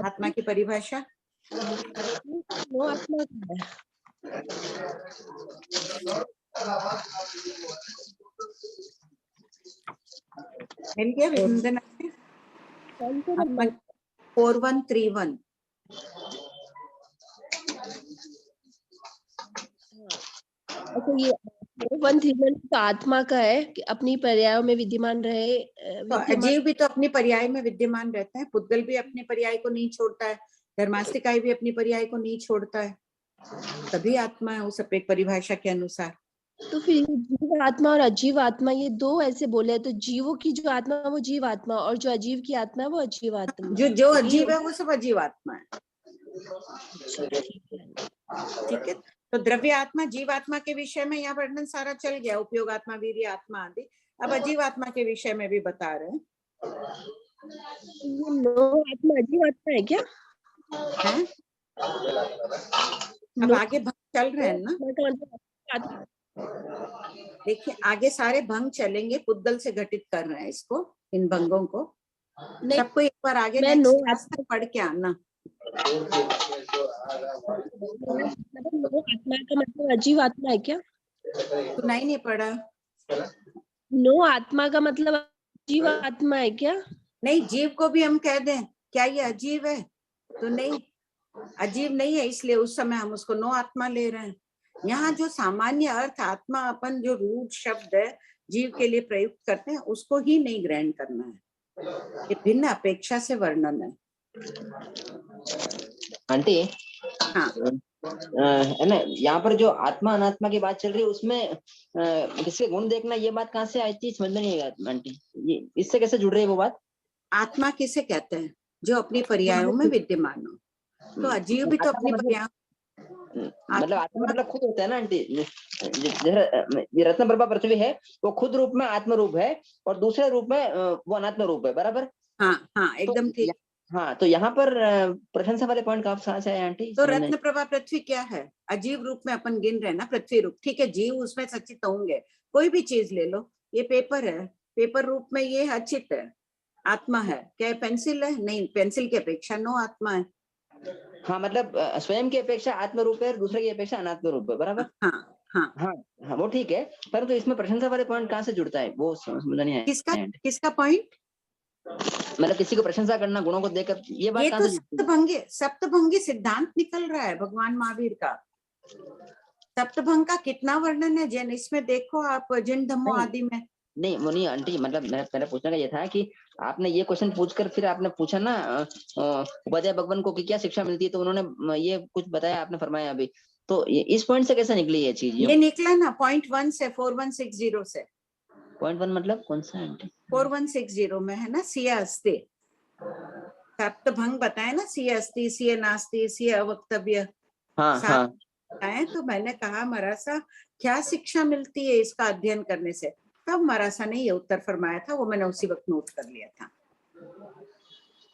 आत्मा की परिभाषा। नो आत्मा का है। मिल गया वंदना? 4131। अच्छा, ये 4131 तो आत्मा का है कि अपनी पर्यायों में विद्यमान रहे। तो अजीव भी तो अपनी पर्याय में विद्यमान रहते हैं, पुद्गल भी अपने पर्याय को नहीं छोड़ता है, धर्मास्तिकाय भी अपनी पर्याय को नहीं छोड़ता है, तभी आत्मा है उस एक परिभाषा के अनुसार। तो फिर जीव आत्मा और अजीव आत्मा ये दो ऐसे बोले, तो जीवों की जो आत्मा है वो जीव आत्मा, और जो अजीव की आत्मा है वो अजीव आत्मा। जो अजीव है वो सब अजीव आत्मा है। ठीक है, तो द्रव्य आत्मा जीव आत्मा के विषय में यहाँ वर्णन सारा चल गया, उपयोग आत्मा, वीर्य आत्मा आदि। अब अजीव आत्मा के विषय में भी बता रहे हैं। नो आत्मा अजीव आत्मा है क्या? है? अब आगे भंग चल रहे हैं ना, देखिए आगे सारे भंग चलेंगे, पुद्गल से घटित कर रहे हैं इसको, इन भंगों को। सबको एक बार आगे नेक्स्ट क्लास तक पढ़ के आना। आत्मा का मतलब अजीव आत्मा है क्या? सुनाई नहीं पड़ा? नो आत्मा का मतलब अजीव आत्मा है क्या? नहीं, जीव को भी हम कह दें क्या ये अजीव है? तो नहीं, अजीव नहीं है, इसलिए उस समय हम उसको नो आत्मा ले रहे हैं। यहाँ जो सामान्य अर्थ आत्मा अपन जो रूढ़ शब्द है जीव के लिए प्रयुक्त करते हैं उसको ही नहीं ग्रहण करना है, ये भिन्न अपेक्षा से वर्णन है। आंटी, हाँ, है ना, यहाँ पर जो आत्मा अनात्मा की बात चल रही है उसमें किसके गुण देखना, ये बात कहाँ से आई थी समझ में नहीं आया आंटी, ये इससे कैसे जुड़ रही है वो बात? आत्मा किसे कहते हैं? जो अपनी पर्यायों में विद्यमान हो। तो अजीव भी तो अपनी पर्याय, मतलब आत्मा मतलब खुद होता है ना आंटी, ये रत्न प्रभा पृथ्वी है वो खुद रूप में आत्म रूप है और दूसरे रूप में वो अनात्म रूप है, बराबर? हाँ हाँ एकदम ठीक। हाँ, तो यहाँ पर प्रशंसा वाले पॉइंट कहाँ से आए आंटी? तो रत्न प्रभा पृथ्वी क्या है? अजीव रूप में अपन गिन रहे ना पृथ्वी रूप, ठीक है, जीव उसमें सचित होंगे, कोई भी चीज ले लो, ये पेपर है, पेपर रूप में ये अचित है, आत्मा है क्या? पेंसिल है? नहीं, पेंसिल की अपेक्षा नो आत्मा है। हाँ, मतलब स्वयं की अपेक्षा आत्म रूप है और दूसरे की अपेक्षा अनात्म रूप है, बराबर? हाँ हाँ हाँ हाँ, वो ठीक है, परंतु इसमें प्रशंसा वाले पॉइंट कहाँ से जुड़ता है वो समझ नहीं आया। किसका पॉइंट? मतलब किसी को प्रशंसा करना, गुणों को देखकर, ये बात ये कहाँ तो से सप्तभंगी सिद्धांत निकल रहा है भगवान महावीर का। सप्तभंग का कितना वर्णन है जैन, इसमें देखो आप जिन धम्मो आदि में। नहीं मुनि आंटी, मतलब मेरा पूछने का ये था कि आपने ये क्वेश्चन पूछकर फिर आपने पूछा ना उपाध्याय भगवान को कि क्या शिक्षा मिलती है, तो उन्होंने ये कुछ बताया, आपने फरमाया अभी, तो इस पॉइंट से कैसे निकली ये चीज? ये निकला ना पॉइंट 1 से 4160 से। पॉइंट 1 मतलब कौन सा आंटी? 4160 में है ना, सिया अस्ति सप्तभंग बताए ना, सिया अस्ति, सिया नास्ति, सिया अवक्तव्य। हाँ हाँ, तो मैंने कहा मरासा क्या शिक्षा मिलती है इसका अध्ययन करने से, तब मरासा ने ये उत्तर फरमाया था, वो मैंने उसी वक्त नोट कर लिया था।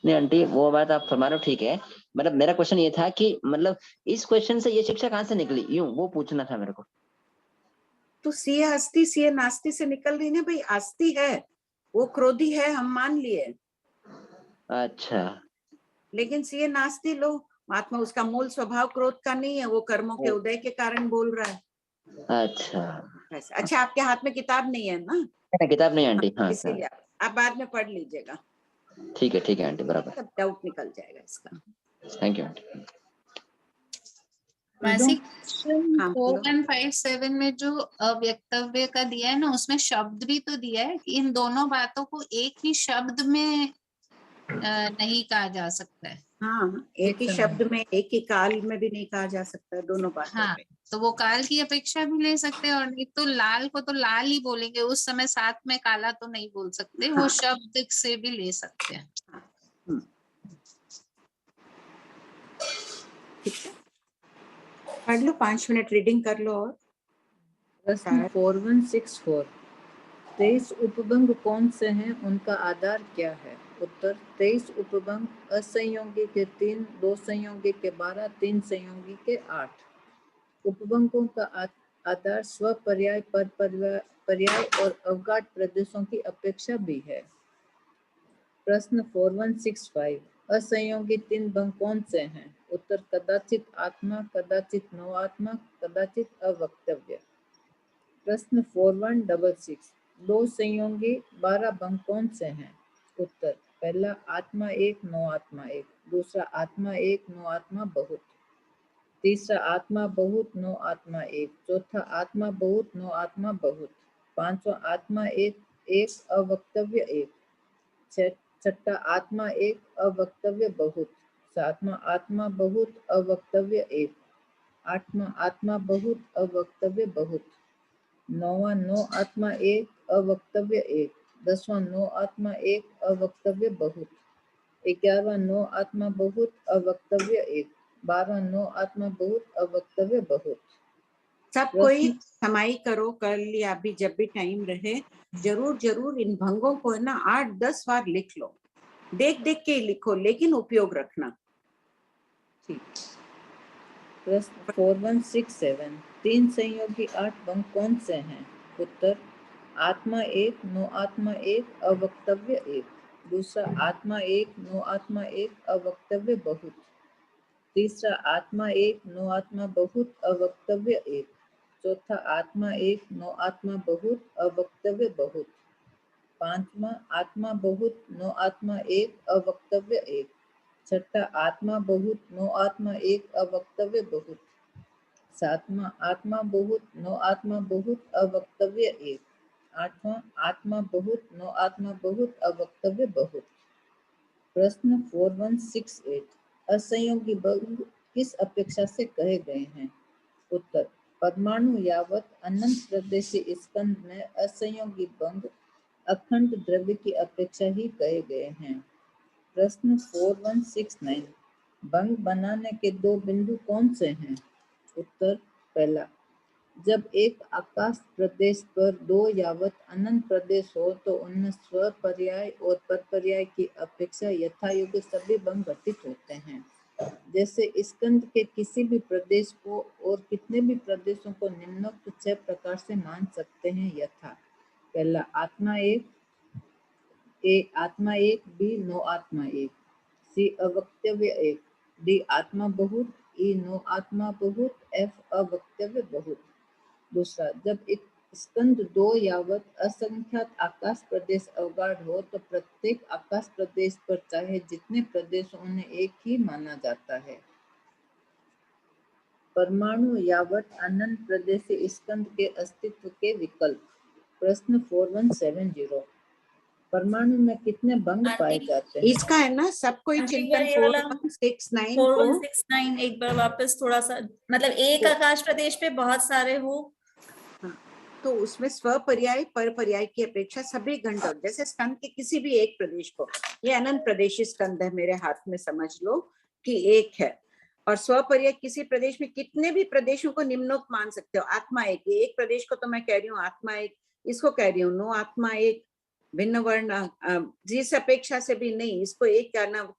नहीं आंटी, वो बात आप फरमा रहे हो ठीक है, मतलब मेरा क्वेश्चन ये था कि मतलब इस क्वेश्चन से ये शिक्षा कहाँ से निकली, यूं वो पूछना था मेरे को। तो सिया अस्ति सिया नास्ति से निकल रही ना भाई, आस्ति है वो क्रोधी है, हम मान लिए। अच्छा, लेकिन सिया नास्ति लो, आत्मा उसका मूल स्वभाव क्रोध का नहीं है, वो कर्मों के उदय के कारण बोल रहा है। अच्छा, आपके हाथ में किताब नहीं है ना? किताब नहीं आंटी। हाँ, इसीलिए आप बाद में पढ़ लीजिएगा। ठीक है आंटी, बराबर, सब डाउट निकल जाएगा इसका। Thank you aunty. मासिक 4157 में जो अव्यक्तव्य का दिया है ना, उसमें शब्द भी तो दिया है कि इन दोनों बातों को एक ही शब्द में नहीं कहा जा सकता है। हाँ, एक ही शब्द में, एक ही काल में भी नहीं कहा जा सकता, दोनों बातों हाँ, तो वो काल की अपेक्षा भी ले सकते हैं, और नहीं तो लाल को तो लाल ही बोलेंगे, उस समय साथ में काला तो नहीं बोल सकते। हाँ। वो शब्द से भी ले सकते हैं। पढ़ लो, 5 मिनट रीडिंग कर लो। और प्रश्न 4164, 23 उपभंग कौन से हैं, उनका आधार क्या है? उत्तर, 23 उपभंग असंयोगी के 3, 2 संयोगी के 12, 3 संयोगी के 8। उपभंगों का आधार स्व पर्याय, पर पर्याय और अवगाढ़ प्रदेशों की अपेक्षा भी है। प्रश्न 4165, असंयोगी 3 भंग कौन से हैं? उत्तर, कदाचित आत्मा, कदाचित नो आत्मा, कदाचित अवक्तव्य। प्रश्न 4166, 2 संयोगी 12 भंग कौन से हैं? उत्तर, पहला आत्मा एक, नो आत्मा एक, दूसरा आत्मा एक, नो आत्मा बहुत, तीसरा आत्मा बहुत, नो आत्मा एक, चौथा आत्मा बहुत, नो आत्मा बहुत, पांचवा आत्मा एक, एक अवक्तव्य एक, छठा आत्मा एक, अवक्तव्य बहुत, सातवां आत्मा बहुत, अवक्तव्य एक, आठवां आत्मा बहुत, अवक्तव्य बहुत, नौवां नो आत्मा एक, अवक्तव्य एक, 10वां नो आत्मा एक, अवक्तव्य बहुत, 11वां नो आत्मा बहुत, अवक्तव्य एक, 12वां नो आत्मा बहुत, अवक्तव्य बहुत। सब कोई समाई करो, कर लिया अभी, जब भी टाइम रहे जरूर इन भंगों को है ना 8-10 बार लिख लो, देख देख के लिखो, लेकिन उपयोग रखना। ठीक। प्रश्न 4167, 3 संयोगी 8 भंग कौन से हैं? उत्तर, आत्मा एक, नो आत्मा एक, अवक्तव्य एक, दूसरा आत्मा एक, नो आत्मा एक, अवक्तव्य बहुत, तीसरा आत्मा एक, नो आत्मा बहुत, अवक्तव्य एक, चौथा आत्मा एक, नो आत्मा बहुत, अवक्तव्य बहुत, पांचवा आत्मा बहुत, नो आत्मा एक, अवक्तव्य एक, छठा आत्मा बहुत, नो आत्मा एक, अवक्तव्य बहुत, सातवां आत्मा बहुत, नो आत्मा बहुत, अवक्तव्य एक, आठवां आत्मा बहुत, नो आत्मा बहुत, अवक्तव्य बहुत। प्रश्न 4168, असंयोगी भंग किस अपेक्षा से कहे गए हैं? उत्तर, परमाणु यावत अनंत प्रदेशी स्कंद में असंयोगी भंग अखंड द्रव्य की अपेक्षा ही कहे गए हैं। प्रश्न 4169, भंग बनाने के दो बिंदु कौन से हैं? उत्तर, पहला, जब एक आकाश प्रदेश पर दो यावत अनंत प्रदेश हो तो उनमें स्वपर्याय और परपर्याय की अपेक्षा यथायोग्य सभी भंग घटित होते हैं। जैसे स्कंद के किसी भी प्रदेश को और कितने भी प्रदेशों को निम्नोक्त 6 प्रकार से मान सकते हैं यथा, पहला, आत्मा एक, आत्मा एक, बी, नो आत्मा एक, सी, अवक्तव्य एक, डी, आत्मा बहुत, ई, नो आत्मा बहुत, एफ, अवक्तव्य बहुत। दूसरा, जब एक स्कंद दो यावत असंख्यात आकाश प्रदेश अवगाढ़ हो तो प्रत्येक आकाश प्रदेश पर चाहे जितने प्रदेश उन्हें एक ही माना जाता है। परमाणु यावत अनंत प्रदेशी स्कंद के अस्तित्व के विकल्प। प्रश्न 4170, परमाणु में कितने भंग पाए जाते हैं? इसका है ना सब कोई चिंतन 4169 एक बार वापस थोड़ा सा, मतलब एक आकाश प्रदेश पे बहुत सारे हो तो उसमें स्वपर्याय परपर्याय की अपेक्षा सभी घंट, जैसे स्कंद के किसी भी एक प्रदेश को, ये अनंत प्रदेशी स्कंद है मेरे हाथ में, समझ लो कि एक है, और स्वपर्याय किसी प्रदेश में कितने भी प्रदेशों को निम्नोक्त मान सकते हो। आत्मा एक प्रदेश को तो मैं कह रही हूँ आत्मा एक, इसको कह रही हूँ नो आत्मा एक, भिन्न वर्ण जिस अपेक्षा से भी नहीं, इसको एक कहना,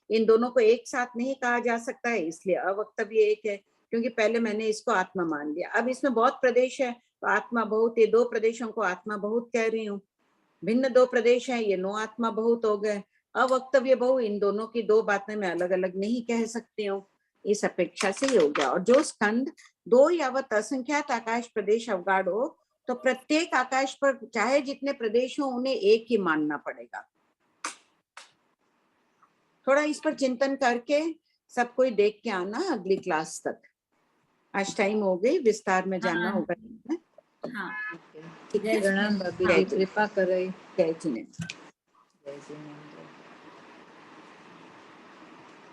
इन दोनों को एक साथ नहीं कहा जा सकता है, इसलिए अवक्तव्य एक है, क्योंकि पहले मैंने इसको आत्मा मान लिया। अब इसमें बहुत प्रदेश है तो आत्मा बहुत, ये दो प्रदेशों को आत्मा बहुत कह रही हूँ, भिन्न दो प्रदेश है, ये नो आत्मा बहुत हो गए। अवक्तव्य बहु, इन दोनों की दो बातें मैं अलग अलग नहीं कह सकती हूँ, इस अपेक्षा से ही हो गया। और जो स्कंद दो यावत असंख्यात आकाश प्रदेश अवगाढ़ हो तो प्रत्येक आकाश पर चाहे जितने प्रदेश हो उन्हें एक ही मानना पड़ेगा। थोड़ा इस पर चिंतन करके सब कोई देख के आना अगली क्लास तक। आज टाइम हो गई, विस्तार में जाना होगा। हाँ, प्रणाम भाभी जी, कृपा करे। जय जिनेन्द्र। जय जिनेन्द्र।